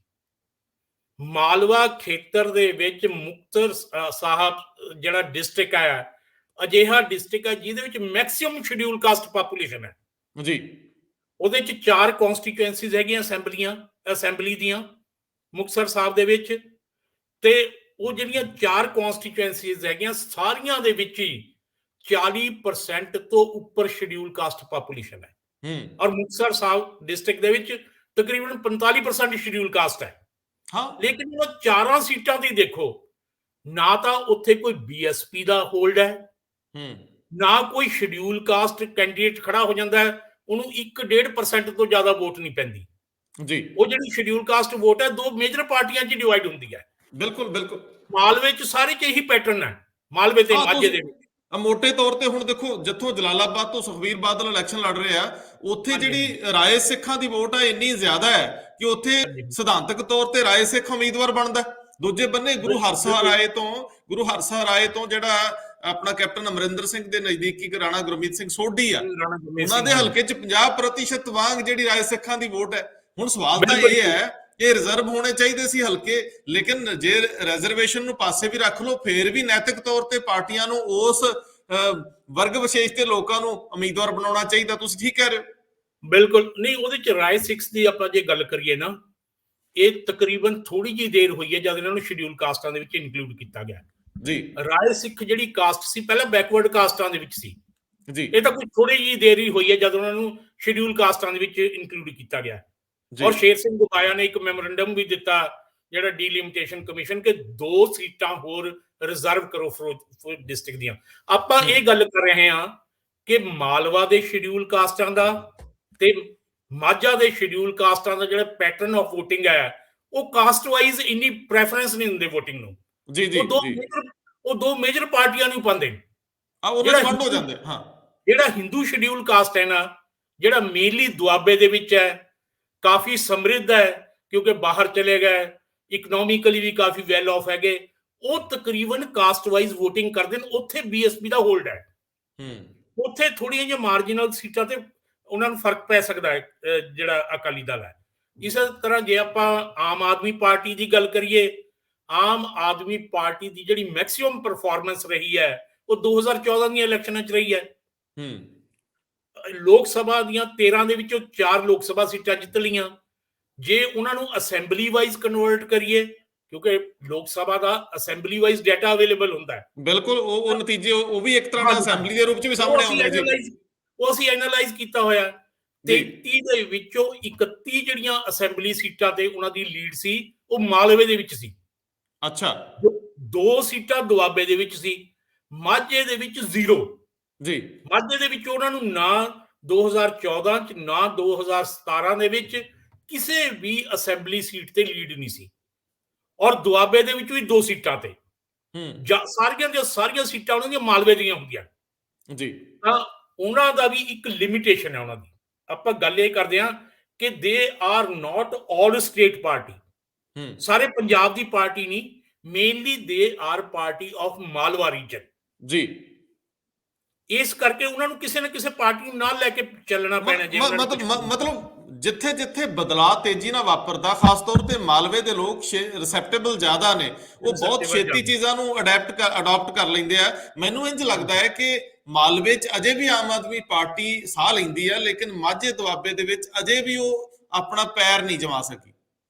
ਮਾਲਵਾ ਖੇਤਰ ਦੇ ਵਿੱਚ ਮੁਕਤਸਰ ਸਾਹਿਬ ਜਿਹੜਾ ਡਿਸਟ੍ਰਿਕਟ ਹੈ, ਅਜਿਹਾ ਡਿਸਟ੍ਰਿਕਟ ਹੈ ਜਿਹਦੇ ਵਿੱਚ ਮੈਕਸਿਮਮ ਸ਼ਡਿਊਲ ਕਾਸਟ ਪਾਪੂਲੇਸ਼ਨ ਹੈ ਜੀ। ਉਹਦੇ ਚ 4 ਕੌਂਸਟੀਟੂਐਂਸੀਜ਼ ਹੈਗੀਆਂ ਅਸੈਂਬਲੀ ਦੀਆਂ ਮੁਕਤਸਰ ਸਾਹਿਬ ਦੇ ਵਿੱਚ, ਤੇ ਉਹ ਜਿਹੜੀਆਂ 4 ਕੌਂਸਟੀਟੂਐਂਸੀਜ਼ ਹੈਗੀਆਂ ਸਾਰੀਆਂ ਦੇ ਵਿੱਚ ਹੀ 40% ਤੋਂ ਉੱਪਰ ਸ਼ਡਿਊਲ ਕਾਸਟ ਪਾਪੂਲੇਸ਼ਨ ਹੈ। ਔਰ ਮੁਕਤਸਰ ਸਾਹਿਬ ਡਿਸਟ੍ਰਿਕਟ ਦੇ ਵਿੱਚ ਤਕਰੀਬਨ 45% ਸ਼ਡਿਊਲ ਕਾਸਟ ਹੈ। ਲੇਕਿਨ ਉਹ 4 ਸੀਟਾਂ ਦੀ ਦੇਖੋ, ਨਾ ਤਾਂ ਉੱਥੇ ਕੋਈ ਬੀਐਸਪੀ ਦਾ ਹੋਲਡ ਹੈ, ਨਾ ਕੋਈ ਸ਼ਡਿਊਲ ਕਾਸਟ ਕੈਂਡੀਡੇਟ ਖੜਾ ਹੋ ਜਾਂਦਾ ਹੈ, ਉਹਨੂੰ 1-1.5% ਤੋਂ ਜ਼ਿਆਦਾ ਵੋਟ ਨਹੀਂ ਪੈਂਦੀ। ਜੀ ਉਹ ਜਿਹੜੀ ਸ਼ਡਿਊਲ ਕਾਸਟ ਵੋਟ ਹੈ 2 ਮੇਜਰ ਪਾਰਟੀਆਂ 'ਚ ਡਿਵਾਈਡ ਹੁੰਦੀ ਹੈ। ਬਿਲਕੁਲ ਬਿਲਕੁਲ। ਮਾਲਵੇ 'ਚ ਸਾਰੇ 'ਚ ਇਹੀ ਪੈਟਰਨ ਹੈ, ਮਾਲਵੇ ਤੇ ਹਾਂ ਮਾਝੇ ਤੁਸੀਂ ਦੇ ਵਿੱਚ। ਮੋਟੇ ਤੌਰ ਤੇ ਹੁਣ ਦੇਖੋ, ਜਿੱਥੋਂ ਜਲਾਲਾਬਾਦ ਤੋਂ ਸੁਖਬੀਰ ਬਾਦਲ ਇਲੈਕਸ਼ਨ ਲੜ ਰਹੇ ਆ, ਉੱਥੇ ਹਾਂਜੀ ਜਿਹੜੀ ਰਾਏ ਸਿੱਖਾਂ ਦੀ ਵੋਟ ਆ ਇੰਨੀ ਜ਼ਿਆਦਾ ਹੈ ਕਿ ਉੱਥੇ ਹਾਂਜੀ ਸਿਧਾਂਤਕ ਤੌਰ ਤੇ ਰਾਏ ਸਿੱਖ ਉਮੀਦਵਾਰ ਬਣਦਾ। ਦੂਜੇ ਬੰਨੇ ਗੁਰੂ ਹਰਸਾ ਰਾਏ ਤੋਂ ਜਿਹੜਾ ਆਪਣਾ ਕੈਪਟਨ ਅਮਰਿੰਦਰ ਸਿੰਘ ਦੇ ਨਜ਼ਦੀਕੀ ਰਾਣਾ ਗੁਰਮੀਤ ਸਿੰਘ ਸੋਢੀ ਆ, ਰਾਣਾ ਗੁਰਮੀਤ ਉਹਨਾਂ ਸਿੰਘ, ਦੇ ਹਾਂਜੀ ਹਲਕੇ 'ਚ 50% ਵਾਂਗ ਜਿਹੜੀ ਰਾਏ ਸਿੱਖਾਂ ਦੀ ਵੋਟ ਹੈ। ਹੁਣ ਸਵਾਲ ਤਾਂ ਬਿਲਕੁਲ ਇਹ ਹੈ ਕਿ ਰਿਜ਼ਰਵ ਹੋਣੇ ਚਾਹੀਦੇ ਸੀ ਹਲਕੇ, ਲੇਕਿਨ ਜੇ ਰਿਜ਼ਰਵੇਸ਼ਨ ਨੂੰ ਪਾਸੇ ਵੀ ਰੱਖ ਲਓ, ਫੇਰ ਵੀ ਨੈਤਿਕ ਤੌਰ ਤੇ ਪਾਰਟੀਆਂ ਨੂੰ ਉਸ ਵਰਗ ਵਿਸ਼ੇਸ਼ ਤੇ ਲੋਕਾਂ ਨੂੰ ਉਮੀਦਵਾਰ ਬਣਾਉਣਾ ਚਾਹੀਦਾ। ਤੁਸੀਂ ਠੀਕ ਕਹਿ ਰਹੇ ਹੋ। ਬਿਲਕੁਲ ਨਹੀਂ, ਉਹਦੇ 'ਚ ਰਾਏ 6 ਦੀ ਆਪਾਂ ਜੇ ਗੱਲ ਕਰੀਏ ਨਾ, ਇਹ ਤਕਰੀਬਨ ਥੋੜੀ ਜਿਹੀ ਦੇਰ ਹੋਈ ਹੈ ਜਦ ਇਹਨਾਂ ਨੂੰ ਸ਼ਡਿਊਲ ਕਾਸਟਾਂ ਦੇ ਵਿੱਚ ਇਨਕਲੂਡ ਕੀਤਾ ਗਿਆ। ਜੀ ਰਾਏ ਸਿੱਖ ਜਿਹੜੀ ਕਾਸਟ ਸੀ ਪਹਿਲਾਂ ਬੈਕਵਰਡ ਕਾਸਟਾਂ ਦੇ ਵਿੱਚ ਸੀ, ਜੀ ਇਹ ਤਾਂ ਕੋਈ ਥੋੜੀ ਜਿਹੀ ਦੇਰ ਹੀ ਹੋਈ ਹੈ ਜਦ ਉਹਨਾਂ ਨੂੰ ਸ਼ਡਿਊਲ ਕਾਸਟਾਂ ਦੇ ਵਿੱਚ ਇਨਕਲੂਡ ਕੀਤਾ ਗਿਆ। ਜੀ ਔਰ ਸ਼ੇਰ ਸਿੰਘ ਗੁਬਾਇਆ ਨੇ ਇੱਕ ਮੈਮੋਰੰਡਮ ਵੀ ਦਿੱਤਾ, ਜਿਹੜਾ ਡੀਲਿਮਿਟੇਸ਼ਨ ਕਮਿਸ਼ਨ, ਕਿ 2 ਸੀਟਾਂ ਹੋਰ ਰਿਜ਼ਰਵ ਕਰੋ ਫਿਰੋਜ਼ਪੁਰ ਡਿਸਟ੍ਰਿਕਟ ਦੀਆਂ। ਆਪਾਂ ਇਹ ਗੱਲ ਕਰ ਰਹੇ ਹਾਂ ਕਿ ਮਾਲਵਾ ਦੇ ਸ਼ਡਿਊਲ ਕਾਸਟਾਂ ਦਾ ਤੇ ਮਾਝਾ ਦੇ ਸ਼ਡਿਊਲ ਕਾਸਟਾਂ ਦਾ ਜਿਹੜਾ ਪੈਟਰਨ ਆਫ ਵੋਟਿੰਗ ਹੈ, ਉਹ ਕਾਸਟ ਵਾਈਜ਼ ਇੰਨੀ ਪ੍ਰੈਫਰੈਂਸ ਨਹੀਂ ਦਿੰਦੇ ਵੋਟਿੰਗ ਨੂੰ। ਜੀ ਜੀ ਜੀ ਉਹ ਦੋ ਮੇਜਰ ਪਾਰਟੀਆਂ ਨੂੰ ਪਾਉਂਦੇ ਨੇ। ਉਹਨਾਂ ਚ ਵੰਡ ਹੋ ਜਾਂਦੇ। ਹਾਂ, ਜਿਹੜਾ ਹਿੰਦੂ ਸ਼ਡਿਊਲ ਕਾਸਟ ਹੈ ਨਾ, ਜਿਹੜਾ ਮੇਨਲੀ ਦੁਆਬੇ ਦੇ ਵਿੱਚ ਹੈ, ਕਾਫੀ ਸਮਰਿੱਧ ਹੈ ਕਿਉਂਕਿ ਬਾਹਰ ਚਲੇ ਗਏ, ਇਕਨੋਮਿਕਲੀ ਵੀ ਕਾਫੀ ਵੈਲ ਆਫ ਹੈਗੇ, ਉਹ ਤਕਰੀਬਨ ਕਾਸਟ ਵਾਈਜ਼ ਵੋਟਿੰਗ ਕਰਦੇ ਨੇ। ਉੱਥੇ ਬੀਐਸਪੀ ਦਾ ਹੋਲਡ ਹੈ, ਉੱਥੇ ਥੋੜੀਆਂ ਜਿਹੀਆਂ ਮਾਰਜਨਲ ਸੀਟਾਂ ਤੇ ਉਹਨਾਂ ਨੂੰ ਫਰਕ ਪੈ ਸਕਦਾ ਹੈ ਜਿਹੜਾ ਅਕਾਲੀ ਦਲ ਹੈ। ਇਸੇ ਤਰ੍ਹਾਂ ਜੇ ਆਪਾਂ ਆਮ ਆਦਮੀ ਪਾਰਟੀ ਦੀ ਗੱਲ ਕਰੀਏ, ਆਮ ਆਦਮੀ ਪਾਰਟੀ ਦੀ ਜਿਹੜੀ ਮੈਕਸਿਮਮ ਪਰਫਾਰਮੈਂਸ ਰਹੀ ਹੈ ਉਹ 2014 ਦੀਆਂ ਇਲੈਕਸ਼ਨਾਂ 'ਚ ਰਹੀ ਹੈ। ਲੋਕ ਸਭਾ ਦੀਆਂ 13 ਦੇ ਵਿੱਚੋਂ 4 ਲੋਕ ਸਭਾ ਸੀਟਾਂ ਜਿੱਤ ਲਈਆਂ। ਜੇ ਉਹਨਾਂ ਨੂੰ ਅਸੈਂਬਲੀ ਵਾਈਜ਼ ਕਨਵਰਟ ਕਰੀਏ, ਕਿਉਂਕਿ ਲੋਕ ਸਭਾ ਦਾ ਅਸੈਂਬਲੀ ਵਾਈਜ਼ ਡਾਟਾ ਅਵੇਲੇਬਲ ਹੁੰਦਾ ਹੈ। ਬਿਲਕੁਲ, ਉਹ ਨਤੀਜੇ ਉਹ ਵੀ ਇੱਕ ਤਰ੍ਹਾਂ ਨਾਲ ਅਸੈਂਬਲੀ ਦੇ ਰੂਪ 'ਚ ਵੀ ਸਾਹਮਣੇ ਆਉਂਦੇ ਜੀ। ਉਹ ਅਸੀਂ ਐਨਾਲਾਈਜ਼ ਕੀਤਾ ਹੋਇਆ। 33 ਦੇ ਵਿੱਚੋਂ 31 ਜਿਹੜੀਆਂ ਅਸੈਂਬਲੀ ਸੀਟਾਂ ਤੇ ਉਹਨਾਂ ਦੀ ਲੀਡ ਸੀ, ਉਹ ਮਾਲਵੇ ਦੇ ਵਿੱਚ ਸੀ। ਅੱਛਾ। 2 ਸੀਟਾਂ ਦੁਆਬੇ ਦੇ ਵਿੱਚ ਸੀ, ਮਾਝੇ ਦੇ ਵਿੱਚ 0 ਜੀ। ਮਾਝੇ ਦੇ ਵਿੱਚ ਉਹਨਾਂ ਨੂੰ ਨਾ 2014 ਚ ਨਾ 2017 ਦੇ ਵਿੱਚ ਕਿਸੇ ਵੀ ਅਸੈਂਬਲੀ ਸੀਟ ਤੇ ਲੀਡ ਨਹੀਂ ਸੀ। ਔਰ ਦੁਆਬੇ ਦੇ ਵਿੱਚ ਵੀ 2 ਸੀਟਾਂ ਤੇ, ਸਾਰੀਆਂ ਦੀਆਂ ਸਾਰੀਆਂ ਸੀਟਾਂ ਉਹਨਾਂ ਦੀਆਂ ਮਾਲਵੇ ਦੀਆਂ ਹੁੰਦੀਆਂ ਜੀ। ਤਾਂ ਉਹਨਾਂ ਦਾ ਵੀ ਇੱਕ ਲਿਮਿਟੇਸ਼ਨ ਹੈ ਉਹਨਾਂ ਦੀ। ਆਪਾਂ ਗੱਲ ਇਹ ਕਰਦੇ ਹਾਂ ਕਿ they are not all state party, ਸਾਰੇ ਪੰਜਾਬ ਦੀ ਪਾਰਟੀ ਨਹੀਂ, mainly they are party of Malwa region ਜੀ। ਇਸ ਕਰਕੇ ਉਹਨਾਂ ਨੂੰ ਕਿਸੇ ਨਾ ਕਿਸੇ ਪਾਰਟੀ ਨੂੰ ਨਾਲ ਲੈ ਕੇ ਚੱਲਣਾ ਪੈਣਾ। ਮਤਲਬ ਜਿੱਥੇ ਜਿੱਥੇ ਬਦਲਾਅ ਤੇਜ਼ੀ ਨਾਲ ਵਾਪਰਦਾ, ਖਾਸ ਤੌਰ ਤੇ ਮਾਲਵੇ ਦੇ ਲੋਕ ਰਿਸੈਪਟੇਬਲ ਜ਼ਿਆਦਾ ਨੇ, ਉਹ ਬਹੁਤ ਛੇਤੀ ਚੀਜ਼ਾਂ ਨੂੰ ਅਡਾਪਟ ਕਰ ਲੈਂਦੇ ਆ। ਮੈਨੂੰ ਇੰਝ ਲੱਗਦਾ ਹੈ ਕਿ ਮਾਲਵੇ 'ਚ ਅਜੇ ਵੀ ਆਮ ਆਦਮੀ ਪਾਰਟੀ ਸਾਹ ਲੈਂਦੀ ਹੈ, ਲੇਕਿਨ ਮਾਝੇ ਦੁਆਬੇ ਦੇ ਵਿੱਚ ਅਜੇ ਵੀ ਉਹ ਆਪਣਾ ਪੈਰ ਨਹੀਂ ਜਮਾ ਸਕੀ।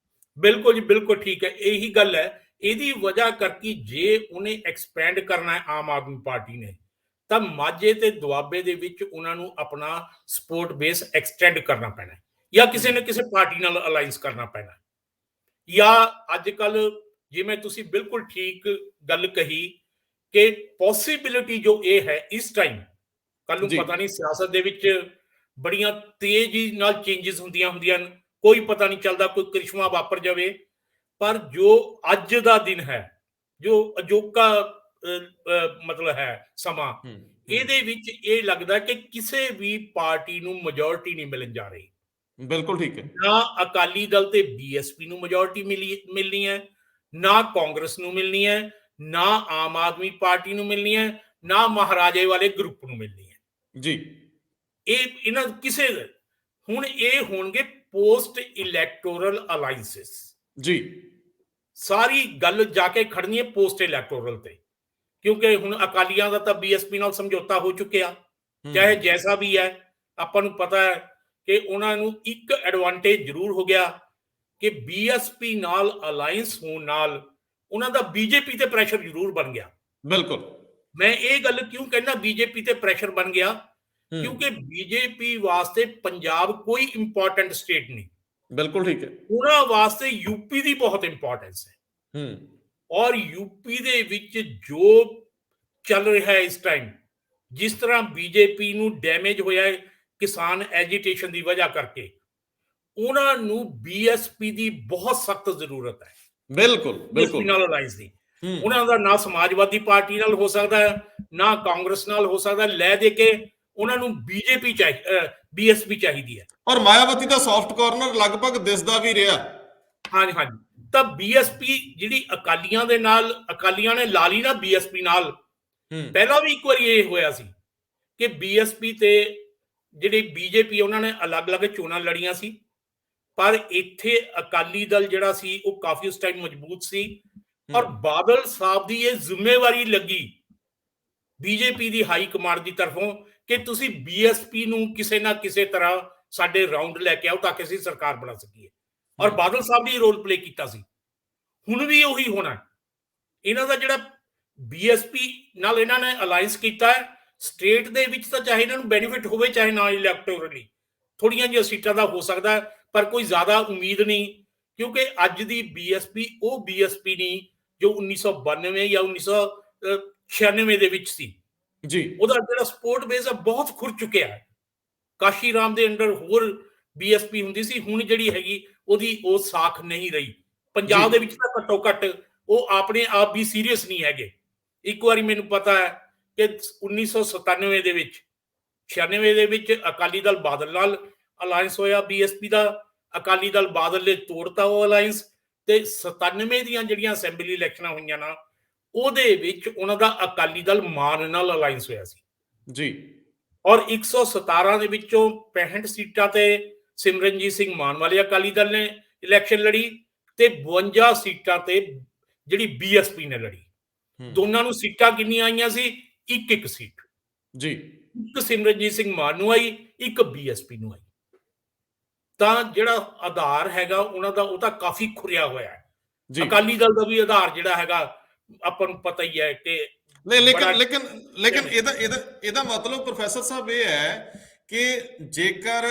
ਬਿਲਕੁਲ ਜੀ, ਬਿਲਕੁਲ ਠੀਕ ਹੈ, ਇਹੀ ਗੱਲ ਹੈ। ਇਹਦੀ ਵਜ੍ਹਾ ਕਰਕੇ ਜੇ ਉਹਨੇ ਐਕਸਪੈਂਡ ਕਰਨਾ ਹੈ ਆਮ ਆਦਮੀ ਪਾਰਟੀ ਨੇ, ਤਾਂ ਮਾਝੇ ਤੇ ਦੁਆਬੇ ਦੇ ਵਿੱਚ ਉਹਨਾਂ ਨੂੰ ਆਪਣਾ ਸਪੋਰਟ ਬੇਸ ਐਕਸਟੈਂਡ ਕਰਨਾ ਪੈਣਾ, ਜਾਂ ਕਿਸੇ ਨਾ ਕਿਸੇ ਪਾਰਟੀ ਨਾਲ ਅਲਾਈਅੰਸ ਕਰਨਾ ਪੈਣਾ। ਜਾਂ ਅੱਜ ਕੱਲ ਜਿਵੇਂ ਤੁਸੀਂ ਬਿਲਕੁਲ ਠੀਕ ਗੱਲ ਕਹੀ ਕਿ ਪੋਸੀਬਿਲਿਟੀ ਜੋ ਇਹ ਹੈ ਇਸ ਟਾਈਮ, ਕੱਲ ਨੂੰ ਪਤਾ ਨਹੀਂ, ਸਿਆਸਤ ਦੇ ਵਿੱਚ ਬੜੀਆਂ ਤੇਜ਼ੀ ਨਾਲ ਚੇਂਜਸ ਹੁੰਦੀਆਂ ਨੇ, ਕੋਈ ਪਤਾ ਨਹੀਂ ਚੱਲਦਾ, ਕੋਈ ਕ੍ਰਿਸ਼ਮਾ ਵਾਪਰ ਜਾਵੇ। ਪਰ ਜੋ ਅੱਜ ਦਾ ਦਿਨ ਹੈ, ਜੋ ਅਜੋਕਾ ਮਤਲਬ ਹੈ ਸਮਾਂ, ਇਹਦੇ ਵਿੱਚ ਇਹ ਲੱਗਦਾ ਕਿ ਕਿਸੇ ਵੀ ਪਾਰਟੀ ਨੂੰ ਮੈਜੋਰਿਟੀ ਨਹੀਂ ਮਿਲਣ ਜਾ ਰਹੀ। ਬਿਲਕੁਲ ਠੀਕ ਹੈ। ਨਾ ਅਕਾਲੀ ਦਲ ਤੇ ਬੀਐਸਪੀ ਨੂੰ ਮੈਜੋਰਿਟੀ ਮਿਲਣੀ ਹੈ, ਨਾ ਕਾਂਗਰਸ ਨੂੰ ਮਿਲਣੀ ਹੈ, ਨਾ ਆਮ ਆਦਮੀ ਪਾਰਟੀ ਨੂੰ ਮਿਲਣੀ ਹੈ, ਨਾ ਮਹਾਰਾਜੇ ਵਾਲੇ ਗਰੁੱਪ ਨੂੰ ਮਿਲਣੀ ਹੈ ਜੀ। ਇਹਨਾਂ ਕਿਸੇ ਹੁਣ ਇਹ ਹੋਣਗੇ ਪੋਸਟ ਇਲੈਕਟੋਰਲ ਅਲਾਈਅੰਸਿਸ ਜੀ। ਸਾਰੀ ਗੱਲ ਜਾ ਕੇ ਖੜਨੀ ਹੈ ਪੋਸਟ ਇਲੈਕਟੋਰਲ ਤੇ, ਕਿਉਂਕਿ ਹੁਣ ਅਕਾਲੀਆਂ ਦਾ ਤਾਂ ਬੀਐਸਪੀ ਨਾਲ ਸਮਝੌਤਾ ਹੋ ਚੁੱਕਿਆ, ਚਾਹੇ ਜੈਸਾ ਵੀ ਹੈ। ਆਪਾਂ ਨੂੰ ਪਤਾ ਹੈ ਕਿ ਉਹਨਾਂ ਨੂੰ ਇੱਕ ਐਡਵਾਂਟੇਜ ਜ਼ਰੂਰ ਹੋ ਗਿਆ ਕਿ ਬੀਐਸਪੀ ਨਾਲ ਅਲਾਈਅੰਸ ਹੋਣ ਨਾਲ ਉਹਨਾਂ ਦਾ ਬੀਜੇਪੀ ਤੇ ਪ੍ਰੈਸ਼ਰ ਜ਼ਰੂਰ ਬਣ ਗਿਆ। ਬਿਲਕੁਲ। ਮੈਂ ਇਹ ਗੱਲ ਕਿਉਂ ਕਹਿੰਦਾ ਬੀਜੇਪੀ ਤੇ ਪ੍ਰੈਸ਼ਰ ਬਣ ਗਿਆ, ਕਿਉਂਕਿ ਬੀਜੇਪੀ ਵਾਸਤੇ ਪੰਜਾਬ ਕੋਈ ਇੰਪੋਰਟੈਂਟ ਸਟੇਟ ਨਹੀਂ। ਬਿਲਕੁਲ ਠੀਕ ਹੈ। ਉਹਨਾਂ ਵਾਸਤੇ ਯੂਪੀ ਦੀ ਬਹੁਤ ਇੰਪੋਰਟੈਂਸ ਹੈ। ਔਰ ਯੂਪੀ ਦੇ ਵਿੱਚ ਜੋ ਚੱਲ ਰਿਹਾ ਹੈ ਇਸ ਟਾਈਮ, ਜਿਸ ਤਰ੍ਹਾਂ ਬੀਜੇਪੀ ਨੂੰ ਡੈਮੇਜ ਹੋਇਆ ਹੈ ਕਿਸਾਨ ਐਜੀਟੇਸ਼ਨ ਦੀ ਵਜ੍ਹਾ ਕਰਕੇ, ਉਹਨਾਂ ਨੂੰ ਬੀਐਸਪੀ ਦੀ ਬਹੁਤ ਸਖਤ ਜ਼ਰੂਰਤ ਹੈ, ਬਿਲਕੁਲ ਬੀਐਸਪੀ ਬਿਲਕੁਲ। ਨਾਲ ਅਲਾਈਅੰਸ ਦੀ। ਉਹਨਾਂ ਦਾ ਨਾ ਸਮਾਜਵਾਦੀ ਪਾਰਟੀ ਨਾਲ ਹੋ ਸਕਦਾ ਹੈ, ਨਾ ਕਾਂਗਰਸ ਨਾਲ ਹੋ ਸਕਦਾ, ਲੈ ਦੇ ਕੇ ਉਹਨਾਂ ਨੂੰ ਬੀਜੇਪੀ ਬੀਐਸਪੀ ਚਾਹੀਦੀ ਹੈ। ਔਰ ਮਾਇਆਵਤੀ ਦਾ ਸੌਫਟ ਕਾਰਨਰ ਲਗਭਗ ਦਿਸਦਾ ਵੀ ਰਿਹਾ। ਹਾਂਜੀ ਹਾਂਜੀ, ਤਾਂ ਬੀਐਸਪੀ ਜਿਹੜੀ ਅਕਾਲੀਆਂ ਦੇ ਨਾਲ, ਅਕਾਲੀਆਂ ਨੇ ਲਾ ਲਈ ਨਾ ਬੀਐਸਪੀ ਨਾਲ। ਪਹਿਲਾਂ ਵੀ ਇੱਕ ਵਾਰੀ ਇਹ ਹੋਇਆ ਸੀ ਕਿ ਬੀਐਸਪੀ ਤੇ ਜਿਹੜੀ ਬੀਜੇਪੀ ਉਹਨਾਂ ਨੇ ਅਲੱਗ-ਅਲੱਗ ਚੋਣਾਂ ਲੜੀਆਂ ਸੀ, ਪਰ ਇੱਥੇ ਅਕਾਲੀ ਦਲ ਜਿਹੜਾ ਸੀ ਉਹ ਕਾਫੀ ਉਸ ਟਾਈਮ ਮਜ਼ਬੂਤ ਸੀ। ਔਰ ਬਾਦਲ ਸਾਹਿਬ ਦੀ ਇਹ ਜ਼ਿੰਮੇਵਾਰੀ ਲੱਗੀ ਬੀਜੇਪੀ ਦੀ ਹਾਈ ਕਮਾਂਡ ਦੀ ਤਰਫੋਂ ਕਿ ਤੁਸੀਂ ਬੀਐਸਪੀ ਨੂੰ ਕਿਸੇ ਨਾ ਕਿਸੇ ਤਰ੍ਹਾਂ ਸਾਡੇ ਰਾਉਂਡ ਲੈ ਕੇ ਆਓ ਤਾਂ ਕਿ ਅਸੀਂ ਸਰਕਾਰ ਬਣਾ ਸਕੀਏ। ਔਰ ਬਾਦਲ ਸਾਹਿਬ ਨੇ ਰੋਲ ਪਲੇ ਕੀਤਾ ਸੀ। ਹੁਣ ਵੀ ਉਹੀ ਹੋਣਾ। ਇਹਨਾਂ ਦਾ ਜਿਹੜਾ ਬੀਐਸਪੀ ਨਾਲ ਇਹਨਾਂ ਨੇ ਅਲਾਈਅੰਸ ਕੀਤਾ ਹੈ, ਸਟੇਟ ਦੇ ਵਿੱਚ ਤਾਂ ਚਾਹੇ ਇਹਨਾਂ ਨੂੰ ਬੈਨੀਫਿਟ ਹੋਵੇ ਚਾਹੇ ਨਾ, ਇਲੈਕਟੋਰਲੀ ਥੋੜੀਆਂ ਜਿਹੀਆਂ ਸੀਟਾਂ ਦਾ ਹੋ ਸਕਦਾ, ਪਰ ਕੋਈ ਜ਼ਿਆਦਾ ਉਮੀਦ ਨਹੀਂ, ਕਿਉਂਕਿ ਅੱਜ ਦੀ ਬੀਐਸਪੀ ਉਹ ਬੀਐਸਪੀ ਨਹੀਂ ਜੋ 1992 ਜਾਂ 1996 ਦੇ ਵਿੱਚ ਸੀ ਜੀ। ਉਹਦਾ ਜਿਹੜਾ ਸਪੋਰਟ ਬੇਸ ਹੈ ਬਹੁਤ ਖੁਰ ਚੁੱਕਿਆ ਹੈ। ਕਾਸ਼ੀ ਰਾਮ ਦੇ ਅੰਡਰ ਹੋਰ ਬੀਐਸਪੀ ਹੁੰਦੀ ਸੀ, ਹੁਣ ਜਿਹੜੀ ਹੈਗੀ ਉਹਦੀ ਉਹ ਸਾਖ ਨਹੀਂ ਰਹੀ। ਪੰਜਾਬ ਦੇ ਵਿੱਚ ਤਾਂ ਘੱਟੋ ਘੱਟ ਉਹ ਆਪਣੇ ਆਪ ਵੀ ਸੀਰੀਅਸ ਨਹੀਂ ਹੈਗੇ। ਇੱਕ ਵਾਰੀ ਮੈਨੂੰ ਪਤਾ ਹੈ ਕਿ 1997 ਦੇ ਵਿੱਚ 96 ਦੇ ਵਿੱਚ ਅਕਾਲੀ ਦਲ ਬਾਦਲ ਨਾਲ ਅਲਾਇੰਸ ਹੋਇਆ ਬੀਐਸਪੀ ਦਾ, ਅਕਾਲੀ ਦਲ ਬਾਦਲ ਨੇ ਤੋੜਤਾ ਉਹ ਅਲਾਇੰਸ, ਤੇ 97 ਦੀਆਂ ਜਿਹੜੀਆਂ ਅਸੈਂਬਲੀ ਇਲੈਕਸ਼ਨਾਂ ਹੋਈਆਂ ਨਾ ਉਹਦੇ ਵਿੱਚ ਉਹਨਾਂ ਦਾ ਅਕਾਲੀ ਦਲ ਮਾਨ ਨਾਲ ਅਲਾਇੰਸ ਹੋਇਆ ਸੀ ਜੀ। ਔਰ 117 ਦੇ ਵਿੱਚੋਂ 65 ਸੀਟਾਂ ਤੇ ਸਿਮਰਨਜੀਤ ਸਿੰਘ ਮਾਨ ਵਾਲੇ ਅਕਾਲੀ ਦਲ ਨੇ ਇਲੈਕਸ਼ਨ ਲੜੀ, ਤੇ 52 ਸੀਟਾਂ ਤੇ ਜਿਹੜੀ ਬੀਐਸਪੀ ਨੇ ਲੜੀ। ਦੋਨਾਂ ਨੂੰ ਸੀਟਾਂ ਕਿੰਨੀਆਂ ਆਈਆਂ ਸੀ? ਇੱਕ ਸੀਟ ਜੀ, ਇੱਕ ਸਿਮਰਨਜੀਤ ਸਿੰਘ ਮਾਨ ਨੂੰ ਆਈ, ਇੱਕ ਬੀਐਸਪੀ ਨੂੰ ਆਈ। ਤਾਂ ਜਿਹੜਾ ਆਧਾਰ ਹੈਗਾ ਉਹਨਾਂ ਦਾ ਉਹ ਤਾਂ ਕਾਫੀ ਖੁਰਿਆ ਹੋਇਆ ਹੈ। ਅਕਾਲੀ ਦਲ ਦਾ ਵੀ ਆਧਾਰ ਜਿਹੜਾ ਹੈਗਾ ਆਪਾਂ ਨੂੰ ਪਤਾ ਹੀ ਹੈ ਕਿ ਲੇਕਿਨ ਇਹਦਾ ਮਤਲਬ ਪ੍ਰੋਫੈਸਰ ਸਾਹਿਬ ਇਹ ਹੈ ਕਿ ਜੇਕਰ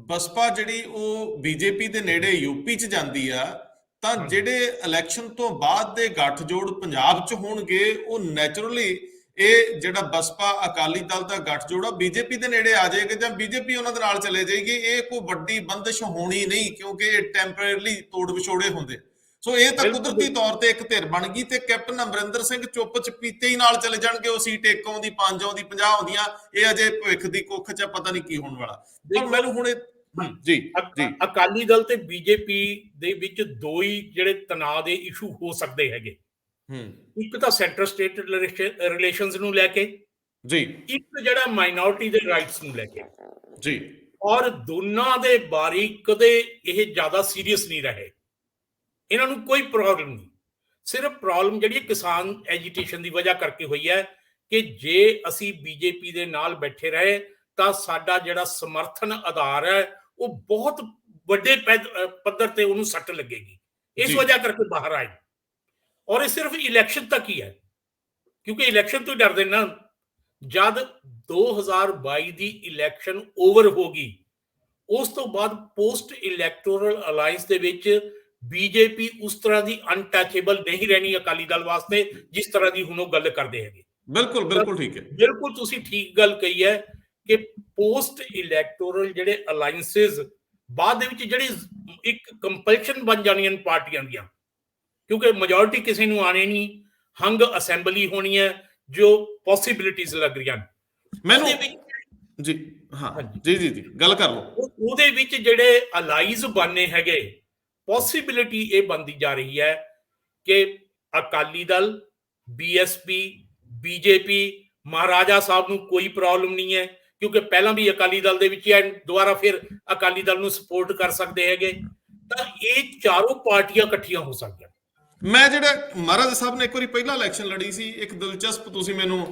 ਬਸਪਾ ਜਿਹੜੀ ਉਹ ਬੀਜੇਪੀ ਦੇ ਨੇੜੇ ਯੂਪੀ 'ਚ ਜਾਂਦੀ ਆ, ਤਾਂ ਜਿਹੜੇ ਇਲੈਕਸ਼ਨ ਤੋਂ ਬਾਅਦ ਦੇ ਗੱਠਜੋੜ ਪੰਜਾਬ 'ਚ ਹੋਣਗੇ ਉਹ ਨੈਚੁਰਲੀ ਇਹ ਜਿਹੜਾ ਬਸਪਾ ਅਕਾਲੀ ਦਲ ਦਾ ਗੱਠਜੋੜ ਆ ਬੀਜੇਪੀ ਦੇ ਨੇੜੇ ਆ ਜਾਏਗਾ ਜਾਂ ਬੀਜੇਪੀ ਉਹਨਾਂ ਦੇ ਨਾਲ ਚਲੇ ਜਾਏਗੀ। ਇਹ ਕੋਈ ਵੱਡੀ ਬੰਦਿਸ਼ ਹੋਣੀ ਨਹੀਂ, ਕਿਉਂਕਿ ਇਹ ਟੈਂਪਰੇਰੀ ਤੋੜ ਵਿਛੋੜੇ ਹੁੰਦੇ। ਸੋ ਇਹ ਤਾਂ ਕੁਦਰਤੀ ਤੌਰ ਤੇ ਇੱਕ ਧਿਰ ਬਣ ਗਈ, ਤੇ ਕੈਪਟਨ ਅਮਰਿੰਦਰ ਸਿੰਘ ਚੁੱਪ ਚਪੀਤੇ ਹੀ ਨਾਲ ਚਲੇ ਜਾਣਗੇ। ਉਹ ਸੀਟ 1 ਆਉਂਦੀ, 5 ਆਉਂਦੀ, 50 ਆਉਂਦੀਆਂ, ਇਹ ਅਜੇ ਭਵਿੱਖ ਦੀ ਕੁੱਖ 'ਚ ਪਤਾ ਨਹੀਂ ਕੀ ਹੋਣ ਵਾਲਾ। ਮੈਨੂੰ ਹੁਣ ਜੀ ਅਕਾਲੀ ਦਲ ਤੇ ਬੀਜੇਪੀ ਦੇ ਵਿੱਚ ਦੋ ਹੀ ਜਿਹੜੇ ਤਣਾਅ ਦੇ ਇਸ਼ੂ ਹੋ ਸਕਦੇ ਹੈਗੇ। ਇੱਕ ਤਾਂ ਸੈਂਟਰ ਸਟੇਟ ਰਿਲੇਸ਼ਨਸ ਨੂੰ ਲੈ ਕੇ ਜੀ, ਇੱਕ ਜਿਹੜਾ ਮਾਈਨੋਰਿਟੀ ਦੇ ਰਾਈਟਸ ਨੂੰ ਲੈ ਕੇ ਜੀ। ਔਰ ਦੋਨਾਂ ਦੇ ਬਾਰੇ ਕਦੇ ਇਹ ਜ਼ਿਆਦਾ ਸੀਰੀਅਸ ਨਹੀਂ ਰਹੇ। ਇਹਨਾਂ ਨੂੰ ਕੋਈ ਪ੍ਰੋਬਲਮ ਨਹੀਂ, ਸਿਰਫ ਪ੍ਰੋਬਲਮ ਜਿਹੜੀ ਕਿਸਾਨ ਐਜੀਟੇਸ਼ਨ ਦੀ ਵਜ੍ਹਾ ਕਰਕੇ ਹੋਈ ਹੈ ਕਿ ਜੇ ਅਸੀਂ ਬੀਜੇਪੀ ਦੇ ਨਾਲ ਬੈਠੇ ਰਹੇ ਤਾਂ ਸਾਡਾ ਜਿਹੜਾ ਸਮਰਥਨ ਆਧਾਰ ਹੈ ਉਹ ਬਹੁਤ ਵੱਡੇ ਪੱਧਰ ਤੇ ਉਹਨੂੰ ਸੱਟ ਲੱਗੇਗੀ, ਇਸ ਵਜ੍ਹਾ ਕਰਕੇ ਬਾਹਰ ਆਏ। ਔਰ ਇਹ ਸਿਰਫ ਇਲੈਕਸ਼ਨ ਤੱਕ ਹੀ ਹੈ, ਕਿਉਂਕਿ ਇਲੈਕਸ਼ਨ ਤੋਂ ਡਰਦੇ ਨਾ। ਜਦ 2022 ਦੀ ਇਲੈਕਸ਼ਨ ਓਵਰ ਹੋ ਗਈ, ਉਸ ਤੋਂ ਬਾਅਦ ਪੋਸਟ ਇਲੈਕਟੋਰਲ ਅਲਾਇੰਸ ਦੇ ਵਿੱਚ ਬੀਜੇਪੀ ਉਸ ਤਰ੍ਹਾਂ ਦੀ ਅਨਟੱਚੇਬਲ ਨਹੀਂ ਰਹਿਣੀ ਅਕਾਲੀ ਦਲ ਵਾਸਤੇ ਜਿਸ ਤਰ੍ਹਾਂ ਦੀ ਹੁਣ ਉਹ ਗੱਲ ਕਰਦੇ ਹੈਗੇ। ਬਿਲਕੁਲ ਠੀਕ ਹੈ, ਬਿਲਕੁਲ ਤੁਸੀਂ ਠੀਕ ਗੱਲ ਕਹੀ ਹੈ ਕਿ ਪੋਸਟ ਇਲੈਕਟੋਰਲ ਜਿਹੜੇ ਅਲਾਇੰਸਸ ਬਾਅਦ ਦੇ ਵਿੱਚ ਜਿਹੜੀ ਇੱਕ ਕੰਪਲਸ਼ਨ ਬਣ ਜਾਣੀਆਂ ਪਾਰਟੀਆਂ ਦੀਆਂ, ਕਿਉਂਕਿ ਮੈਜੋਰਿਟੀ ਕਿਸੇ ਨੂੰ ਆਣੇ ਨਹੀਂ, ਹੰਗ ਅਸੈਂਬਲੀ ਹੋਣੀ ਹੈ, ਜੋ ਪੋਸੀਬਿਲਿਟੀਜ਼ ਲੱਗ ਰਹੀਆਂ ਮੈਨੂੰ ਜੀ। ਹਾਂ ਜੀ ਗੱਲ ਕਰ ਲਓ। ਉਹਦੇ ਵਿੱਚ ਜਿਹੜੇ ਅਲਾਈਜ਼ ਬਣਨੇ ਹੈਗੇ, ਪੋਸੀਬਿਲਿਟੀ ਇਹ ਬਣਦੀ ਜਾ ਰਹੀ ਹੈ ਕਿ ਅਕਾਲੀ ਦਲ, ਬੀਐਸਪੀ, ਬੀਜੇਪੀ, ਮਹਾਰਾਜਾ ਸਾਹਿਬ ਨੂੰ ਕੋਈ ਪ੍ਰੋਬਲਮ ਨਹੀਂ ਹੈ, ਕਿਉਂਕਿ ਪਹਿਲਾਂ ਵੀ ਅਕਾਲੀ ਦਲ ਦੇ ਵਿੱਚ ਦੁਬਾਰਾ ਫਿਰ ਅਕਾਲੀ ਦਲ ਨੂੰ ਸਪੋਰਟ ਕਰ ਸਕਦੇ ਹੈਗੇ। ਤਾਂ ਇਹ ਚਾਰੋਂ ਪਾਰਟੀਆਂ ਇਕੱਠੀਆਂ ਹੋ ਸਕਦੀਆਂ। ਮੈਂ ਜਿਹੜਾ ਮਹਾਰਾਜਾ ਸਾਹਿਬ ਨੇ ਇੱਕ ਵਾਰੀ ਪਹਿਲਾਂ ਇਲੈਕਸ਼ਨ ਲੜੀ ਸੀ, ਇੱਕ ਦਿਲਚਸਪ ਤੁਸੀਂ ਮੈਨੂੰ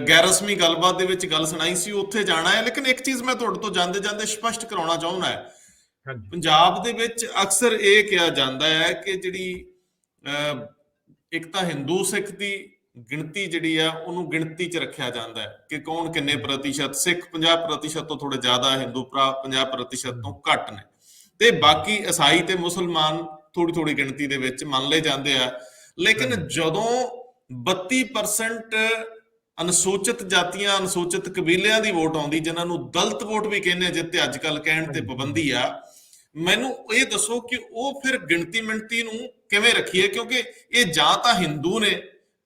ਗੈਰ ਰਸਮੀ ਗੱਲਬਾਤ ਦੇ ਵਿੱਚ ਗੱਲ ਸੁਣਾਈ ਸੀ, ਉੱਥੇ ਜਾਣਾ ਹੈ। ਲੇਕਿਨ ਇੱਕ ਚੀਜ਼ ਮੈਂ ਤੁਹਾਡੇ ਤੋਂ ਜਾਂਦੇ ਜਾਂਦੇ ਸਪਸ਼ਟ ਕਰਾਉਣਾ ਚਾਹੁੰਦਾ ਹੈ, ਪੰਜਾਬ ਦੇ ਵਿੱਚ ਅਕਸਰ ਇਹ ਕਿਹਾ ਜਾਂਦਾ ਹੈ ਕਿ ਜਿਹੜੀ ਇੱਕ ਤਾਂ ਹਿੰਦੂ ਸਿੱਖ ਦੀ ਗਿਣਤੀ ਜਿਹੜੀ ਆ ਉਹਨੂੰ ਗਿਣਤੀ 'ਚ ਰੱਖਿਆ ਜਾਂਦਾ ਹੈ ਕਿ ਕੌਣ ਕਿੰਨੇ ਪ੍ਰਤੀਸ਼ਤ, ਸਿੱਖ 50% ਤੋਂ ਥੋੜੇ ਜ਼ਿਆਦਾ, ਹਿੰਦੂ 50% ਤੋਂ ਘੱਟ ਨੇ, ਤੇ ਬਾਕੀ ਈਸਾਈ ਤੇ ਮੁਸਲਮਾਨ ਥੋੜੀ ਗਿਣਤੀ ਦੇ ਵਿੱਚ ਮੰਨ ਲਏ ਜਾਂਦੇ ਆ। ਲੇਕਿਨ ਜਦੋਂ 32% ਅਨੁਸੂਚਿਤ ਜਾਤੀਆਂ, ਅਨੁਸੂਚਿਤ ਕਬੀਲਿਆਂ ਦੀ ਵੋਟ ਆਉਂਦੀ, ਜਿਨ੍ਹਾਂ ਨੂੰ ਦਲਿਤ ਵੋਟ ਵੀ ਕਹਿੰਦੇ ਆ, ਜਿੱਤੇ ਅੱਜ ਕੱਲ ਕਹਿਣ ਤੇ ਪਾਬੰਦੀ ਆ, ਮੈਨੂੰ ਇਹ ਦੱਸੋ ਕਿ ਉਹ ਫਿਰ ਗਿਣਤੀ ਮਿਣਤੀ ਨੂੰ ਕਿਵੇਂ ਰੱਖੀਏ, ਕਿਉਂਕਿ ਇਹ ਜਾਂ ਤਾਂ ਹਿੰਦੂ ਨੇ,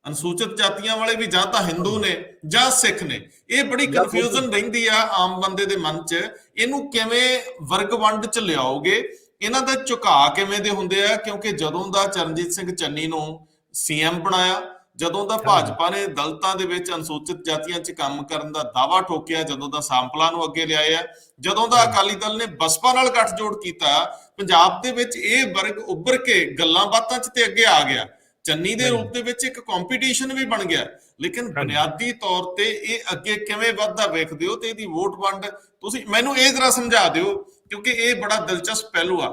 ਅਨੁਸੂਚਿਤ ਜਾਤੀਆਂ ਵਾਲੇ ਵੀ ਜਾਂ ਤਾਂ ਹਿੰਦੂ ਨੇ ਜਾਂ ਸਿੱਖ ਨੇ। ਇਹ ਬੜੀ ਕਨਫਿਊਜ਼ਨ ਰਹਿੰਦੀ ਆ ਆਮ ਬੰਦੇ ਦੇ ਮਨ 'ਚ। ਇਹਨੂੰ ਕਿਵੇਂ ਵਰਗ ਵੰਡ 'ਚ ਲਿਆਓਗੇ? ਇਹਨਾਂ ਦਾ ਝੁਕਾਅ ਕਿਵੇਂ ਦੇ ਹੁੰਦੇ ਆ? ਕਿਉਂਕਿ ਜਦੋਂ ਦਾ ਚਰਨਜੀਤ ਸਿੰਘ ਚੰਨੀ ਨੂੰ ਸੀਐਮ ਬਣਾਇਆ, ਜਦੋਂ ਦਾ ਭਾਜਪਾ ਨੇ ਦਲਿਤਾਂ ਦੇ ਵਿੱਚ ਅਨੁਸੂਚਿਤ ਜਾਤੀਆਂ 'ਚ ਕੰਮ ਕਰਨ ਦਾ ਦਾਅਵਾ ਠੋਕਿਆ, ਜਦੋਂ ਦਾ ਸਾਂਪਲਾਂ ਨੂੰ ਅੱਗੇ ਲਿਆਇਆ, ਜਦੋਂ ਦਾ ਅਕਾਲੀ ਦਲ ਨੇ ਬਸਪਾ ਨਾਲ ਗੱਠਜੋੜ ਕੀਤਾ, ਪੰਜਾਬ ਦੇ ਵਿੱਚ ਇਹ ਵਰਗ ਉੱਭਰ ਕੇ ਗੱਲਾਂ ਬਾਤਾਂ 'ਚ ਤੇ ਅੱਗੇ ਆ ਗਿਆ। ਚੰਨੀ ਦੇ ਰੂਪ ਦੇ ਵਿੱਚ ਇੱਕ ਕੰਪੀਟੀਸ਼ਨ ਵੀ ਬਣ ਗਿਆ। ਲੇਕਿਨ ਬੁਨਿਆਦੀ ਤੌਰ ਤੇ ਇਹ ਅੱਗੇ ਕਿਵੇਂ ਵੱਧਦਾ ਵੇਖਦੇ ਹੋ ਤੇ ਇਹਦੀ ਵੋਟ ਵੰਡ ਤੁਸੀਂ ਮੈਨੂੰ ਇਹ ਜ਼ਰਾ ਸਮਝਾ ਦਿਓ, ਕਿਉਂਕਿ ਇਹ ਬੜਾ ਦਿਲਚਸਪ ਪਹਿਲੂ ਆ।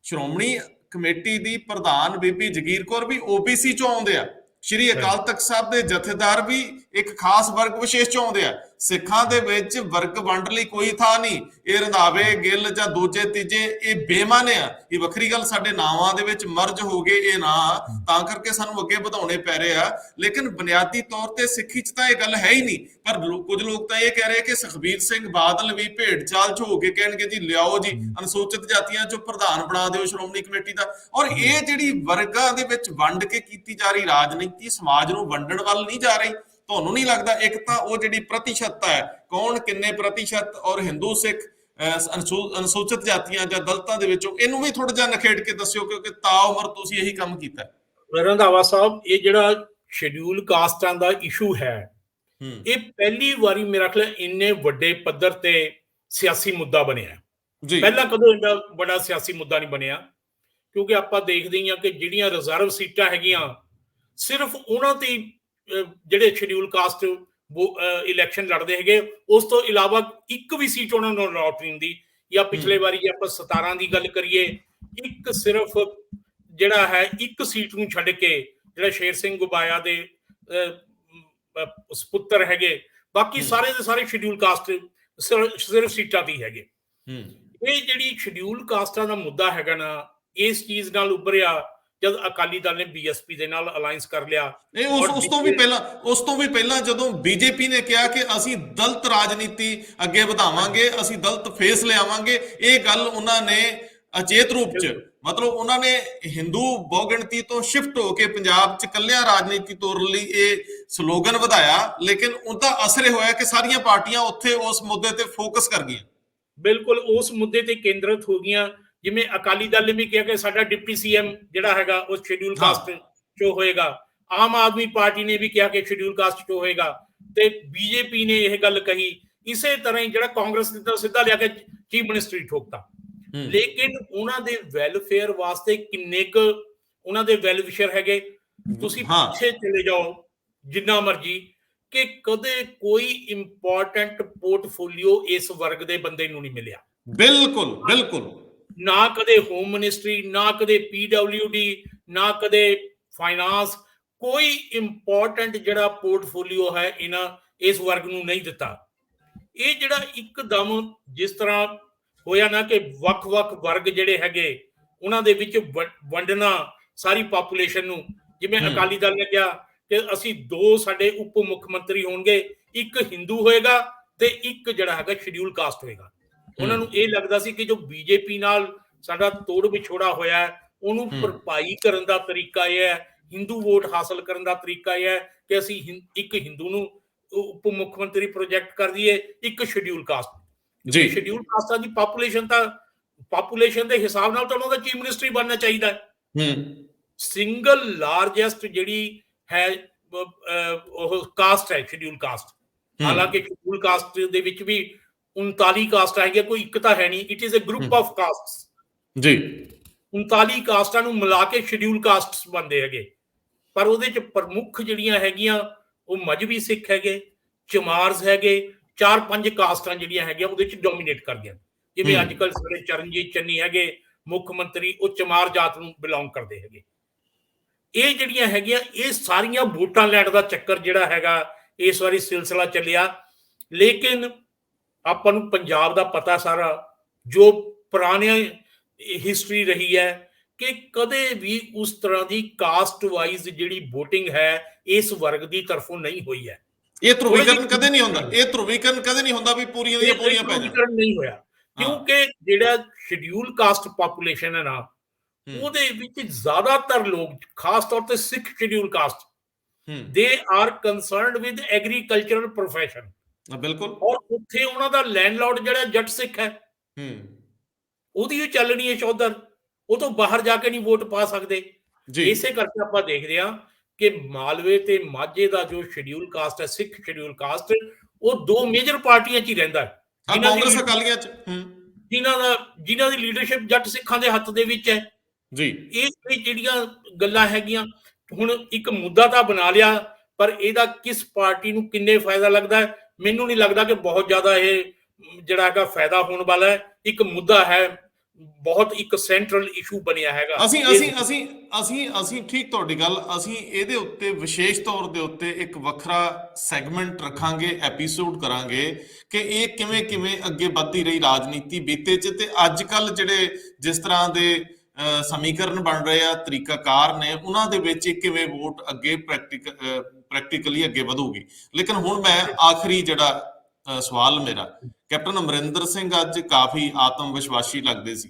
ਸ਼੍ਰੋਮਣੀ ਕਮੇਟੀ ਦੀ ਪ੍ਰਧਾਨ ਬੀਬੀ ਜਗੀਰ ਕੌਰ ਵੀ ਓਬੀਸੀ ਚੋਂ ਆਉਂਦੇ ਆ। ਸ਼੍ਰੀ ਅਕਾਲ ਤਖਤ ਸਾਹਿਬ ਦੇ ਜਥੇਦਾਰ ਵੀ ਇੱਕ ਖਾਸ ਵਰਗ ਵਿਸ਼ੇਸ਼ ਚੋਂ ਆਉਂਦੇ ਆ। ਸਿੱਖਾਂ ਦੇ ਵਿੱਚ ਵਰਗ ਵੰਡ ਲਈ ਕੋਈ ਥਾਂ ਨਹੀਂ। ਇਹ ਰੰਧਾਵੇ, ਗਿੱਲ ਜਾਂ ਦੂਜੇ ਤੀਜੇ ਇਹ ਬੇਮਾਨੇ ਆ। ਇਹ ਵੱਖਰੀ ਗੱਲ, ਸਾਡੇ ਨਾਵਾਂ ਦੇ ਵਿੱਚ ਮਰਜ ਹੋ ਗਏ ਇਹ ਨਾਂ, ਤਾਂ ਕਰਕੇ ਸਾਨੂੰ ਅੱਗੇ ਵਧਾਉਣੇ ਪੈ ਰਹੇ ਆ। ਲੇਕਿਨ ਬੁਨਿਆਦੀ ਤੌਰ ਤੇ ਸਿੱਖੀ 'ਚ ਤਾਂ ਇਹ ਗੱਲ ਹੈ ਹੀ ਨਹੀਂ। ਪਰ ਕੁਝ ਲੋਕ ਤਾਂ ਇਹ ਕਹਿ ਰਹੇ ਕਿ ਸੁਖਬੀਰ ਸਿੰਘ ਬਾਦਲ ਵੀ ਭੇਡ ਚਾਲ 'ਚ ਹੋ ਕੇ ਕਹਿਣਗੇ ਜੀ ਲਿਆਓ ਜੀ ਅਨੁਸੂਚਿਤ ਜਾਤੀਆਂ 'ਚੋਂ ਪ੍ਰਧਾਨ ਬਣਾ ਦਿਓ ਸ਼੍ਰੋਮਣੀ ਕਮੇਟੀ ਦਾ। ਔਰ ਇਹ ਜਿਹੜੀ ਵਰਗਾਂ ਦੇ ਵਿੱਚ ਵੰਡ ਕੇ ਕੀਤੀ ਜਾ ਰਹੀ ਰਾਜਨੀਤੀ ਸਮਾਜ ਨੂੰ ਵੰਡਣ ਵੱਲ ਨਹੀਂ ਜਾ ਰਹੀ? ਤੁਹਾਨੂੰ ਨਹੀਂ ਲੱਗਦਾ? ਇੱਕ ਤਾਂ ਉਹ ਜਿਹੜੀ ਪ੍ਰਤੀਸ਼ਤ ਹੈ, ਕੌਣ ਕਿੰਨੇ ਪ੍ਰਤੀਸ਼ਤ, ਔਰ ਹਿੰਦੂ ਸਿੱਖ ਅਨੁਸੂਚਿਤ ਜਾਤੀਆਂ ਜਾਂ ਦਲਿਤਾਂ ਦੇ ਵਿੱਚੋਂ, ਇਹਨੂੰ ਵੀ ਥੋੜਾ ਜਿਹਾ ਨਖੇੜ ਕੇ ਦੱਸਿਓ, ਕਿਉਂਕਿ ਤਾ ਉਮਰ ਤੁਸੀਂ ਇਹੀ ਕੰਮ ਕੀਤਾ। ਰੰਧਾਵਾ ਸਾਹਿਬ, ਇਹ ਜਿਹੜਾ ਸ਼ਡਿਊਲ ਕਾਸਟਾਂ ਦਾ ਇਸ਼ੂ ਹੈ, ਇਹ ਪਹਿਲੀ ਵਾਰੀ ਮੇਰਾ ਖਿਆਲ ਇੰਨੇ ਵੱਡੇ ਪੱਧਰ ਤੇ ਸਿਆਸੀ ਮੁੱਦਾ ਬਣਿਆ। ਪਹਿਲਾਂ ਕਦੋਂ ਇੰਨਾ ਵੱਡਾ ਸਿਆਸੀ ਮੁੱਦਾ ਨਹੀਂ ਬਣਿਆ, ਕਿਉਂਕਿ ਆਪਾਂ ਦੇਖਦੇ ਹਾਂ ਕਿ ਜਿਹੜੀਆਂ ਰਿਜ਼ਰਵ ਸੀਟਾਂ ਹੈਗੀਆਂ ਸਿਰਫ ਉਹਨਾਂ ਤੇ ਜਿਹੜੇ ਸ਼ਡਿਊਲ ਕਾਸਟ ਇਲੈਕਸ਼ਨ ਲੜਦੇ ਹੈਗੇ, ਉਸ ਤੋਂ ਇਲਾਵਾ ਇੱਕ ਵੀ ਸੀਟ ਉਹਨਾਂ ਨੂੰ ਅਲਾਟ ਨਹੀਂ ਹੁੰਦੀ। ਜਾਂ ਪਿਛਲੇ ਵਾਰੀ ਜੇ ਆਪਾਂ 17 ਦੀ ਗੱਲ ਕਰੀਏ, ਇੱਕ ਸਿਰਫ ਜਿਹੜਾ ਹੈ ਇੱਕ ਸੀਟ ਨੂੰ ਛੱਡ ਕੇ ਜਿਹੜਾ ਸ਼ੇਰ ਸਿੰਘ ਗੁਬਾਇਆ ਦੇ ਸੁਪੁੱਤਰ ਹੈਗੇ, ਬਾਕੀ ਸਾਰੇ ਦੇ ਸਾਰੇ ਸ਼ਡਿਊਲ ਕਾਸਟ ਸਿਰਫ ਸੀਟਾਂ ਤੇ ਹੈਗੇ। ਇਹ ਜਿਹੜੀ ਸ਼ਡਿਊਲ ਕਾਸਟਾਂ ਦਾ ਮੁੱਦਾ ਹੈਗਾ ਨਾ, ਇਸ ਚੀਜ਼ ਨਾਲ ਉੱਭਰਿਆ ਜਦ ਅਕਾਲੀ ਦਲ ਨੇ ਬੀਐਸਪੀ ਦੇ ਨਾਲ ਅਲਾਈਅੰਸ ਕਰ ਲਿਆ। ਉਸ ਤੋਂ ਵੀ ਪਹਿਲਾਂ ਜਦੋਂ ਬੀਜੇਪੀ ਨੇ ਕਿਹਾ ਕਿ ਅਸੀਂ ਦਲਿਤ ਰਾਜਨੀਤੀ ਅੱਗੇ ਵਧਾਵਾਂਗੇ, ਅਸੀਂ ਦਲਿਤ ਫੇਸ ਲਿਆਵਾਂਗੇ, ਇਹ ਗੱਲ ਉਹਨਾਂ ਨੇ ਅਚੇਤ ਰੂਪ 'ਚ, ਮਤਲਬ ਉਹਨਾਂ ਨੇ ਹਿੰਦੂ ਬਹੁਗਿਣਤੀ ਤੋਂ ਸ਼ਿਫਟ ਹੋ ਕੇ ਪੰਜਾਬ 'ਚ ਕੱਲਿਆਂ ਰਾਜਨੀਤੀ ਤੋਰਨ ਲਈ ਇਹ ਸਲੋਗਨ ਵਧਾਇਆ। ਲੇਕਿਨ ਉਹਦਾ ਅਸਰ ਇਹ ਹੋਇਆ ਕਿ ਸਾਰੀਆਂ ਪਾਰਟੀਆਂ ਉੱਥੇ ਉਸ ਮੁੱਦੇ ਤੇ ਫੋਕਸ ਕਰ ਗਈਆਂ। ਬਿਲਕੁਲ ਉਸ ਮੁੱਦੇ ਤੇ ਕੇਂਦਰਿਤ ਹੋ ਗਈਆਂ। ਜਿਵੇਂ ਅਕਾਲੀ ਦਲ ਨੇ ਵੀ ਕਿਹਾ ਕਿ ਸਾਡਾ ਡਿਪਟੀ ਸੀਐਮ ਜਿਹੜਾ ਹੈਗਾ ਉਹ ਸ਼ਡਿਊਲ ਕਾਸਟ ਚੋਂ ਹੋਏਗਾ, ਆਮ ਆਦਮੀ ਪਾਰਟੀ ਨੇ ਵੀ ਕਿਹਾ ਕਿ ਸ਼ਡਿਊਲ ਕਾਸਟ ਚੋਂ ਹੋਏਗਾ, ਤੇ ਬੀਜੇਪੀ ਨੇ ਇਹ ਗੱਲ ਕਹੀ। ਇਸੇ ਤਰ੍ਹਾਂ ਹੀ ਜਿਹੜਾ ਕਾਂਗਰਸ ਨੇ ਤਾਂ ਸਿੱਧਾ ਲਿਆ ਕੇ ਚੀਫ ਮਿਨਿਸਟਰੀ ਠੋਕਤਾ। ਲੇਕਿਨ ਉਹਨਾਂ ਦੇ ਵੈਲਫੇਅਰ ਵਾਸਤੇ ਕਿੰਨੇ ਕੁ ਉਹਨਾਂ ਦੇ ਵੈਲਵਿਸ਼ਰ ਹੈਗੇ, ਤੁਸੀਂ ਪਿੱਛੇ ਚਲੇ ਜਾਓ ਜਿੰਨਾ ਮਰਜੀ, ਕਿ ਕਦੇ ਕੋਈ ਇੰਪੋਰਟੈਂਟ ਪੋਰਟਫੋਲੀਓ ਇਸ ਵਰਗ ਦੇ ਬੰਦੇ ਨੂੰ ਨਹੀਂ ਮਿਲਿਆ। ਬਿਲਕੁਲ ਬਿਲਕੁਲ, ਨਾ ਕਦੇ ਹੋਮ ਮਿਨਿਸਟਰੀ, ਨਾ ਕਦੇ PWD, ਨਾ ਕਦੇ ਫਾਈਨਾਂਸ, ਕੋਈ ਇੰਪੋਰਟੈਂਟ ਜਿਹੜਾ ਪੋਰਟਫੋਲੀਓ ਹੈ ਇਸ ਵਰਗ ਨੂੰ ਨਹੀਂ ਦਿੱਤਾ। ਇਹ ਜਿਹੜਾ ਇੱਕਦਮ ਜਿਸ ਤਰ੍ਹਾਂ ਹੋਇਆ ਨਾ ਕਿ ਵੱਖ-ਵੱਖ ਵਰਗ ਜਿਹੜੇ ਹੈਗੇ ਉਹਨਾਂ ਦੇ ਵਿੱਚ ਵੰਡਣਾ ਸਾਰੀ ਪਾਪੂਲੇਸ਼ਨ ਨੂੰ, ਜਿਵੇਂ ਅਕਾਲੀ ਦਲ ਨੇ ਕਿਹਾ ਕਿ ਅਸੀਂ 2 ਸਾਡੇ ਉਪ ਮੁੱਖ ਮੰਤਰੀ ਹੋਣਗੇ, ਇੱਕ ਹਿੰਦੂ ਹੋਏਗਾ ਤੇ ਇੱਕ ਜਿਹੜਾ ਹੈਗਾ ਸ਼ਡਿਊਲ ਕਾਸਟ ਹੋਏਗਾ। ਉਹਨਾਂ ਨੂੰ ਇਹ ਲੱਗਦਾ ਸੀ ਕਿ ਜੋ ਬੀਜੇਪੀ ਨਾਲ ਸਾਡਾ ਤੋੜ ਵਿਛੋੜਾ ਹੋਇਆ ਉਹਨੂੰ ਭਰਪਾਈ ਕਰਨ ਦਾ ਤਰੀਕਾ ਇਹ ਹੈ, ਹਿੰਦੂ ਵੋਟ ਹਾਸਲ ਕਰਨ ਦਾ ਤਰੀਕਾ ਇਹ ਹੈ ਕਿ ਅਸੀਂ ਇੱਕ ਹਿੰਦੂ ਨੂੰ ਉਪ ਮੁੱਖ ਮੰਤਰੀ ਪ੍ਰੋਜੈਕਟ ਕਰ ਦਈਏ, ਇੱਕ ਸ਼ਡਿਊਲ ਕਾਸਟ। ਸ਼ਡਿਊਲ ਕਾਸਟਾਂ ਦੀ ਪਾਪੂਲੇਸ਼ਨ ਦੇ ਹਿਸਾਬ ਨਾਲ ਤਾਂ ਉਹਨਾਂ ਦਾ ਚੀਫ ਮਿਨਿਸਟਰੀ ਬਣਨਾ ਚਾਹੀਦਾ ਹੈ। ਸਿੰਗਲ ਲਾਰਜੈਸਟ ਜਿਹੜੀ ਹੈ ਉਹ ਕਾਸਟ ਹੈ ਸ਼ਡਿਊਲ ਕਾਸਟ। ਹਾਲਾਂਕਿ ਸ਼ਡਿਊਲ ਕਾਸਟ ਦੇ ਵਿੱਚ ਵੀ 39 ਕਾਸਟ ਹੈਗੀਆਂ, ਕੋਈ ਇੱਕ ਤਾਂ ਹੈ ਨਹੀਂ। It is a group of castes ਜੀ। 39 ਕਾਸਟਾਂ ਨੂੰ ਮਿਲਾ ਕੇ ਸ਼ਡਿਊਲ ਕਾਸਟਸ ਬਣਦੇ ਹੈਗੇ, ਪਰ ਉਹਦੇ ਚ ਪ੍ਰਮੁੱਖ ਜਿਹੜੀਆਂ ਹੈਗੀਆਂ ਉਹ ਮਜ਼੍ਹਬੀ ਸਿੱਖ ਹੈਗੇ, ਚਮਾਰਜ਼ ਹੈਗੇ, 4-5 ਕਾਸਟਾਂ ਜਿਹੜੀਆਂ ਹੈਗੀਆਂ ਉਹਦੇ ਚ ਡੋਮੀਨੇਟ ਕਰਦੀਆਂ। ਜਿਵੇਂ ਅੱਜ ਕੱਲ੍ਹ ਸਾਡੇ ਚਰਨਜੀਤ ਚੰਨੀ ਹੈਗੇ ਮੁੱਖ ਮੰਤਰੀ, ਉਹ ਚਮਾਰ ਜਾਤ ਨੂੰ ਬਿਲੋਂਗ ਕਰਦੇ ਹੈਗੇ। ਇਹ ਜਿਹੜੀਆਂ ਹੈਗੀਆਂ ਇਹ ਸਾਰੀਆਂ ਵੋਟਾਂ ਲੈਣ ਦਾ ਚੱਕਰ ਜਿਹੜਾ ਹੈਗਾ ਇਸ ਵਾਰੀ ਸਿਲਸਿਲਾ ਚੱਲਿਆ। ਲੇਕਿਨ ਆਪਾਂ ਨੂੰ ਪੰਜਾਬ ਦਾ ਪਤਾ ਸਾਰਾ, ਜੋ ਪੁਰਾਣੀ ਹਿਸਟਰੀ ਰਹੀ ਹੈ, ਕਿ ਕਦੇ ਵੀ ਉਸ ਤਰ੍ਹਾਂ ਦੀ ਕਾਸਟ ਵਾਈਜ਼ ਜਿਹੜੀ VOTING ਹੈ ਇਸ ਵਰਗ ਦੀ ਤਰਫੋਂ ਨਹੀਂ ਹੋਈ ਹੈ। ਇਹ ਧਰੁਵੀਕਰਨ ਕਦੇ ਨਹੀਂ ਹੁੰਦਾ, ਇਹ ਧਰੁਵੀਕਰਨ ਕਦੇ ਨਹੀਂ ਹੁੰਦਾ ਵੀ ਪੂਰੀਆਂ ਦੀਆਂ ਪੂਰੀਆਂ ਪੈ ਜਾਣ। ਨਹੀਂ ਹੋਇਆ। ਕਿਉਂਕਿ ਜਿਹੜਾ ਸ਼ਡਿਊਲ ਕਾਸਟ ਪਾਪੂਲੇਸ਼ਨ ਹੈ ਨਾ, ਉਹਦੇ ਵਿੱਚ ਜ਼ਿਆਦਾਤਰ ਲੋਕ, ਖਾਸ ਤੌਰ ਤੇ Sikh scheduled caste, they are concerned with agricultural profession. ਬਿਲਕੁਲ। ਔਰ ਉੱਥੇ ਉਹਨਾਂ ਦਾ ਲੈਂਡਲੌਰਡ ਜਿਹੜਾ ਜੱਟ ਸਿੱਖ ਹੈ, ਉਹਦੀ ਚੱਲਣੀ ਹੈ ਚੌਧਰ, ਉਹ ਤੋਂ ਬਾਹਰ ਜਾ ਕੇ ਨਹੀਂ ਵੋਟ ਪਾ ਸਕਦੇ। ਇਸੇ ਕਰਕੇ ਆਪਾਂ ਦੇਖਦੇ ਹਾਂ ਕਿ ਮਾਲਵੇ ਤੇ ਮਾਝੇ ਦਾ ਜੋ ਸ਼ਡਿਊਲ ਕਾਸਟ ਹੈ, ਸਿੱਖ ਸ਼ਡਿਊਲ ਕਾਸਟ, ਉਹ ਦੋ ਮੇਜਰ ਪਾਰਟੀਆਂ 'ਚ ਹੀ ਰਹਿੰਦਾ ਹੈ, ਜਿਨ੍ਹਾਂ ਦੀ ਲੀਡਰਸ਼ਿਪ ਜੱਟ ਸਿੱਖਾਂ ਦੇ ਹੱਥ ਦੇ ਵਿੱਚ ਹੈ ਜੀ। ਇਹ ਜਿਹੜੀਆਂ ਗੱਲਾਂ ਹੈਗੀਆਂ, ਹੁਣ ਇੱਕ ਮੁੱਦਾ ਤਾਂ ਬਣਾ ਲਿਆ, ਪਰ ਇਹਦਾ ਕਿਸ ਪਾਰਟੀ ਨੂੰ ਕਿੰਨੇ ਫਾਇਦਾ ਲੱਗਦਾ ਹੈ, ਮੈਨੂੰ ਨਹੀਂ ਲੱਗਦਾ ਕਿ ਬਹੁਤ ਜ਼ਿਆਦਾ ਇਹ ਜਿਹੜਾ ਹੈਗਾ ਫਾਇਦਾ ਹੋਣ ਵਾਲਾ ਹੈ। ਇੱਕ ਮੁੱਦਾ ਹੈ, ਬਹੁਤ ਇੱਕ ਸੈਂਟਰਲ ਇਸ਼ੂ ਬਣਿਆ ਹੈਗਾ। ਅਸੀਂ ਠੀਕ ਤੁਹਾਡੀ ਗੱਲ, ਅਸੀਂ ਇਹਦੇ ਉੱਤੇ ਵਿਸ਼ੇਸ਼ ਤੌਰ ਦੇ ਉੱਤੇ ਇੱਕ ਵੱਖਰਾ ਸੈਗਮੈਂਟ ਰੱਖਾਂਗੇ, ਐਪੀਸੋਡ ਕਰਾਂਗੇ ਕਿ ਇਹ ਕਿਵੇਂ ਕਿਵੇਂ ਅੱਗੇ ਵੱਧਦੀ ਰਹੀ ਰਾਜਨੀਤੀ ਬੀਤੇ 'ਚ, ਤੇ ਅੱਜ ਕੱਲ੍ਹ ਜਿਹੜੇ ਜਿਸ ਤਰ੍ਹਾਂ ਦੇ ਸਮੀਕਰਨ ਬਣ ਰਹੇ ਆ, ਤਰੀਕਾਕਾਰ ਨੇ, ਉਹਨਾਂ ਦੇ ਵਿੱਚ ਕਿਵੇਂ ਵੋਟ ਅੱਗੇ ਪ੍ਰੈਕਟੀਕਲੀ ਅੱਗੇ ਵਧੂਗੀ। ਲੇਕਿਨ ਹੁਣ ਮੈਂ ਆਖਰੀ ਜਿਹੜਾ ਸਵਾਲ ਮੇਰਾ, ਕੈਪਟਨ ਅਮਰਿੰਦਰ ਸਿੰਘ ਅੱਜ ਕਾਫੀ ਆਤਮ ਵਿਸ਼ਵਾਸੀ ਲੱਗਦੇ ਸੀ।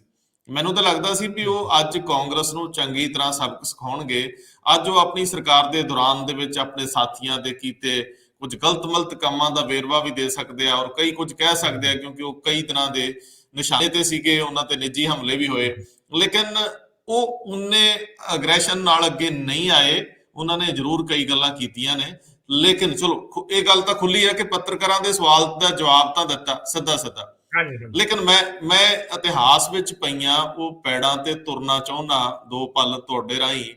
ਮੈਨੂੰ ਤਾਂ ਲੱਗਦਾ ਸੀ ਵੀ ਉਹ ਅੱਜ ਕਾਂਗਰਸ ਨੂੰ ਚੰਗੀ ਤਰ੍ਹਾਂ ਸਬਕ ਸਿਖਾਉਣਗੇ। ਅੱਜ ਉਹ ਆਪਣੀ ਸਰਕਾਰ ਦੇ ਦੌਰਾਨ ਦੇ ਵਿੱਚ ਆਪਣੇ ਸਾਥੀਆਂ ਦੇ ਕੀਤੇ ਕੁਝ ਗਲਤ ਕੰਮਾਂ ਦਾ ਵੇਰਵਾ ਵੀ ਦੇ ਸਕਦੇ ਆ, ਔਰ ਕਈ ਕੁਝ ਕਹਿ ਸਕਦੇ ਆ, ਕਿਉਂਕਿ ਉਹ ਕਈ ਤਰ੍ਹਾਂ ਦੇ ਨਿਸ਼ਾਨੇ ਤੇ ਸੀਗੇ, ਉਹਨਾਂ ਤੇ ਨਿੱਜੀ ਹਮਲੇ ਵੀ ਹੋਏ, ਲੇਕਿਨ ਉਹ ਉਨੇ ਅਗਰੈਸ਼ਨ ਨਾਲ ਅੱਗੇ ਨਹੀਂ ਆਏ। ਉਹਨਾਂ ਨੇ ਜ਼ਰੂਰ ਕਈ ਗੱਲਾਂ ਕੀਤੀਆਂ ਨੇ, ਲੇਕਿਨ ਚਲੋ ਇਹ ਗੱਲ ਤਾਂ ਖੁੱਲੀ ਹੈ ਕਿ ਪੱਤਰਕਾਰਾਂ ਦੇ ਸਵਾਲ ਦਾ ਜਵਾਬ ਤਾਂ ਦਿੱਤਾ ਸਿੱਧਾ, ਲੇਕਿਨ ਮੈਂ ਇਤਿਹਾਸ ਵਿੱਚ ਪਈਆਂ ਉਹ ਪੈੜਾਂ ਤੇ ਤੁਰਨਾ ਚਾਹੁੰਦਾ ਦੋ ਪਲ ਤੁਹਾਡੇ ਰਾਹੀਂ,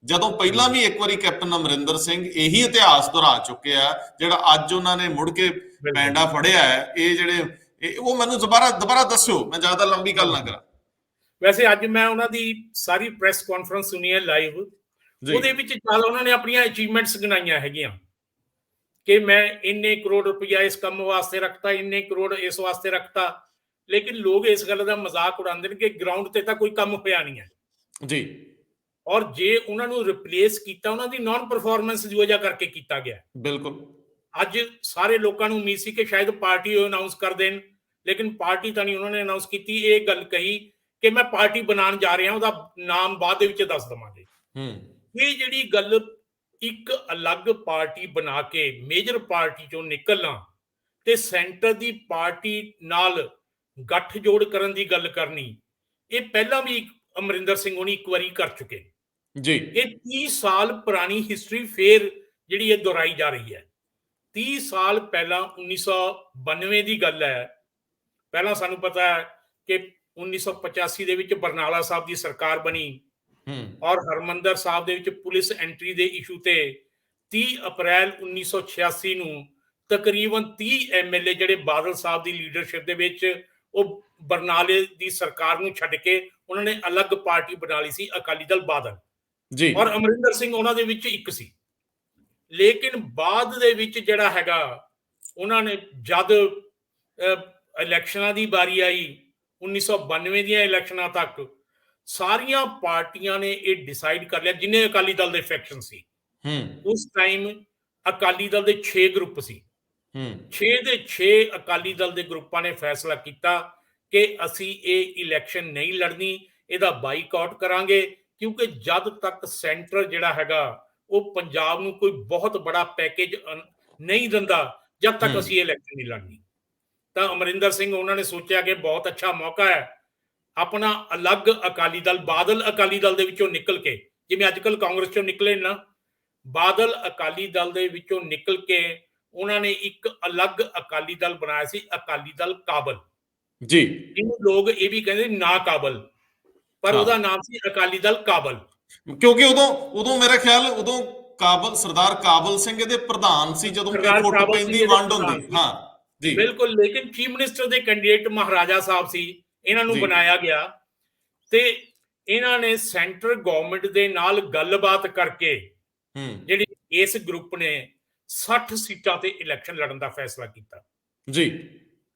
ਜਦੋਂ ਪਹਿਲਾਂ ਵੀ ਇੱਕ ਵਾਰੀ ਕੈਪਟਨ ਅਮਰਿੰਦਰ ਸਿੰਘ ਇਹੀ ਇਤਿਹਾਸ ਦੁਹਰਾ ਚੁੱਕੇ ਆ, ਜਿਹੜਾ ਅੱਜ ਉਹਨਾਂ ਨੇ ਮੁੜ ਕੇ ਪੈਂਡਾ ਫੜਿਆ ਹੈ। ਇਹ ਜਿਹੜੇ ਉਹ ਮੈਨੂੰ ਦੁਬਾਰਾ ਦੱਸਿਓ, ਮੈਂ ਜ਼ਿਆਦਾ ਲੰਬੀ ਗੱਲ ਨਾ ਕਰਾਂ। ਵੈਸੇ ਅੱਜ ਮੈਂ ਉਹਨਾਂ ਦੀ ਸਾਰੀ ਪ੍ਰੈਸ ਕਾਨਫਰੰਸ ਸੁਣੀ ਹੈ ਲਾਈਵ, ਉਹਦੇ ਵਿੱਚ ਚੱਲ ਉਹਨਾਂ ਨੇ ਆਪਣੀਆਂ ਅਚੀਵਮੈਂਟਸ ਗਿਣਾਈਆਂ ਹੈਗੀਆਂ ਕਿ ਮੈਂ ਇੰਨੇ ਕਰੋੜ ਰੁਪਇਆ ਇਸ ਕੰਮ ਵਾਸਤੇ ਰੱਖਤਾ, ਇੰਨੇ ਕਰੋੜ ਇਸ ਵਾਸਤੇ ਰੱਖਤਾ, ਲੇਕਿਨ ਲੋਕ ਇਸ ਗੱਲ ਦਾ ਮਜ਼ਾਕ ਉਡਾਉਂਦੇ ਨੇ ਕਿ ਗਰਾਊਂਡ ਤੇ ਤਾਂ ਕੋਈ ਕੰਮ ਹੋਇਆ ਨਹੀਂ ਹੈ ਜੀ। ਔਰ ਜੇ ਉਹਨਾਂ ਨੂੰ ਰਿਪਲੇਸ ਕੀਤਾ, ਉਹਨਾਂ ਦੀ ਨਾਨ ਪਰਫਾਰਮੈਂਸ ਦੀ ਵਜ੍ਹਾ ਕਰਕੇ ਕੀਤਾ ਗਿਆ। ਬਿਲਕੁਲ। ਅੱਜ ਸਾਰੇ ਲੋਕਾਂ ਨੂੰ ਉਮੀਦ ਸੀ ਕਿ ਸ਼ਾਇਦ ਪਾਰਟੀ ਉਹ ਅਨਾਉਂਸ ਕਰ ਦੇਣ, ਲੇਕਿਨ ਪਾਰਟੀ ਤਾਂ ਨਹੀਂ ਉਹਨਾਂ ਨੇ ਅਨਾਉਂਸ ਕੀਤੀ। ਇਹ ਗੱਲ ਕਹੀ ਕਿ ਮੈਂ ਪਾਰਟੀ ਬਣਾਉਣ ਜਾ ਰਿਹਾ, ਉਹਦਾ ਨਾਮ ਬਾਅਦ ਦੇ ਵਿੱਚ ਦੱਸ ਦੇਵਾਂਗੇ। ਇਹ ਜਿਹੜੀ ਗੱਲ, ਇੱਕ ਅਲੱਗ ਪਾਰਟੀ ਬਣਾ ਕੇ ਮੇਜਰ ਪਾਰਟੀ ਚੋਂ ਨਿਕਲਣਾ ਤੇ ਸੈਂਟਰ ਦੀ ਪਾਰਟੀ ਨਾਲ ਗੱਠਜੋੜ ਕਰਨ ਦੀ ਗੱਲ ਕਰਨੀ, ਇਹ ਪਹਿਲਾਂ ਵੀ ਅਮਰਿੰਦਰ ਸਿੰਘ ਹੋਣੀ ਇੱਕ ਵਾਰੀ ਕਰ ਚੁੱਕੇ ਜੀ। ਇਹ 30 ਸਾਲ ਪੁਰਾਣੀ ਹਿਸਟਰੀ ਫੇਰ ਜਿਹੜੀ ਇਹ ਦੁਹਰਾਈ ਜਾ ਰਹੀ ਹੈ। 30 ਸਾਲ ਪਹਿਲਾਂ 1992 ਦੀ ਗੱਲ ਹੈ। ਪਹਿਲਾਂ ਸਾਨੂੰ ਪਤਾ ਹੈ ਕਿ 1985 ਦੇ ਵਿੱਚ ਬਰਨਾਲਾ ਸਾਹਿਬ ਦੀ ਸਰਕਾਰ ਬਣੀ, ਔਰ ਹਰਮੰਦਰ ਸਾਹਿਬ ਦੇ ਵਿੱਚ ਪੁਲਿਸ ਐਂਟਰੀ ਦੇ ਇਸ਼ੂ ਤੇ 30 ਅਪ੍ਰੈਲ 1986 ਨੂੰ ਤਕਰੀਬਨ 30 MLA ਜਿਹੜੇ ਬਾਦਲ ਸਾਹਿਬ ਦੀ ਲੀਡਰਸ਼ਿਪ ਦੇ ਵਿੱਚ, ਉਹ ਬਰਨਾਲੇ ਦੀ ਸਰਕਾਰ ਨੂੰ ਛੱਡ ਕੇ ਉਹਨਾਂ ਨੇ ਅਲੱਗ ਪਾਰਟੀ ਬਣਾ ਲਈ ਸੀ, ਅਕਾਲੀ ਦਲ ਬਾਦਲ ਜੀ, ਔਰ ਅਮਰਿੰਦਰ ਸਿੰਘ ਉਹਨਾਂ ਦੇ ਵਿੱਚ ਇੱਕ ਸੀ। ਲੇਕਿਨ ਬਾਅਦ ਦੇ ਵਿੱਚ ਜਿਹੜਾ ਹੈਗਾ, ਉਹਨਾਂ ਨੇ ਜਦ ਇਲੈਕਸ਼ਨਾਂ ਦੀ ਵਾਰੀ ਆਈ 1992 ਦੀਆਂ ਇਲੈਕਸ਼ਨਾਂ ਤੱਕ, ਸਾਰੀਆਂ ਪਾਰਟੀਆਂ ਨੇ ਇਹ ਡਿਸਾਈਡ ਕਰ ਲਿਆ, ਜਿੰਨੇ ਅਕਾਲੀ ਦਲ ਦੇ ਫੈਕਸ਼ਨ ਸੀ ਉਸ ਟਾਈਮ, ਅਕਾਲੀ ਦਲ ਦੇ 6 ਗਰੁੱਪ ਸੀ, 6 ਦੇ 6 ਅਕਾਲੀ ਦਲ ਦੇ ਗਰੁੱਪਾਂ ਨੇ ਫੈਸਲਾ ਕੀਤਾ ਕਿ ਅਸੀਂ ਇਹ ਇਲੈਕਸ਼ਨ ਨਹੀਂ ਲੜਨੀ, ਇਹਦਾ ਬਾਈਕਾਟ ਕਰਾਂਗੇ, ਕਿਉਂਕਿ ਜਦ ਤੱਕ ਸੈਂਟਰ ਜਿਹੜਾ ਹੈਗਾ ਉਹ ਪੰਜਾਬ ਨੂੰ ਕੋਈ ਬਹੁਤ ਬੜਾ ਪੈਕੇਜ ਨਹੀਂ ਦਿੰਦਾ, ਜਦ ਤੱਕ ਅਸੀਂ ਇਹ ਇਲੈਕਸ਼ਨ ਨਹੀਂ ਲੜਨੀ। ਤਾਂ ਅਮਰਿੰਦਰ ਸਿੰਘ ਉਹਨਾਂ ਨੇ ਸੋਚਿਆ ਕਿ ਬਹੁਤ ਅੱਛਾ ਮੌਕਾ ਹੈ ਆਪਣਾ ਅਲੱਗ ਅਕਾਲੀ ਦਲ, ਬਾਦਲ ਅਕਾਲੀ ਦਲ ਦੇ ਵਿੱਚੋਂ ਨਿਕਲ ਕੇ, ਜਿਵੇਂ ਅੱਜ ਕੱਲ੍ਹ ਕਾਂਗਰਸ ਚੋਂ ਨਿਕਲੇ ਨਾ, ਬਾਦਲ ਅਕਾਲੀ ਦਲ ਦੇ ਵਿੱਚੋਂ ਨਿਕਲ ਕੇ ਉਹਨਾਂ ਨੇ ਇੱਕ ਅਲੱਗ ਅਕਾਲੀ ਦਲ ਬਣਾਇਆ ਸੀ, ਅਕਾਲੀ ਦਲ ਕਾਬਲ ਜੀ, ਜਿਹਨੂੰ ਲੋਕ ਇਹ ਵੀ ਕਹਿੰਦੇ ਨਾ ਕਾਬਲ, ਪਰ ਉਹਦਾ ਨਾਮ ਸੀ ਅਕਾਲੀ ਦਲ ਕਾਬਲ, ਕਿਉਂਕਿ ਉਦੋਂ ਮੇਰਾ ਖਿਆਲ ਉਦੋਂ ਕਾਬਲ, ਸਰਦਾਰ ਕਾਬਲ ਸਿੰਘ ਇਹਦੇ ਪ੍ਰਧਾਨ ਸੀ ਜਦੋਂ ਫੁੱਟ ਪੈਂਦੀ ਵੰਡ ਹੁੰਦੀ। ਹਾਂ ਜੀ, ਬਿਲਕੁਲ। ਲੇਕਿਨ ਚੀਫ ਮਿਨਿਸਟਰ ਦੇ ਕੈਂਡੀਡੇਟ ਮਹਾਰਾਜਾ ਸਾਹਿਬ ਸੀ, ਇਹਨਾਂ ਨੂੰ ਬਣਾਇਆ ਗਿਆ ਤੇ ਇਹਨਾਂ ਨੇ ਸੈਂਟਰ ਗਵਰਨਮੈਂਟ ਦੇ ਨਾਲ ਗੱਲਬਾਤ ਕਰਕੇ ਜਿਹੜੀ ਇਸ ਗਰੁੱਪ ਨੇ 60 ਸੀਟਾਂ ਤੇ ਇਲੈਕਸ਼ਨ ਲੜਨ ਦਾ ਫੈਸਲਾ ਕੀਤਾ ਜੀ,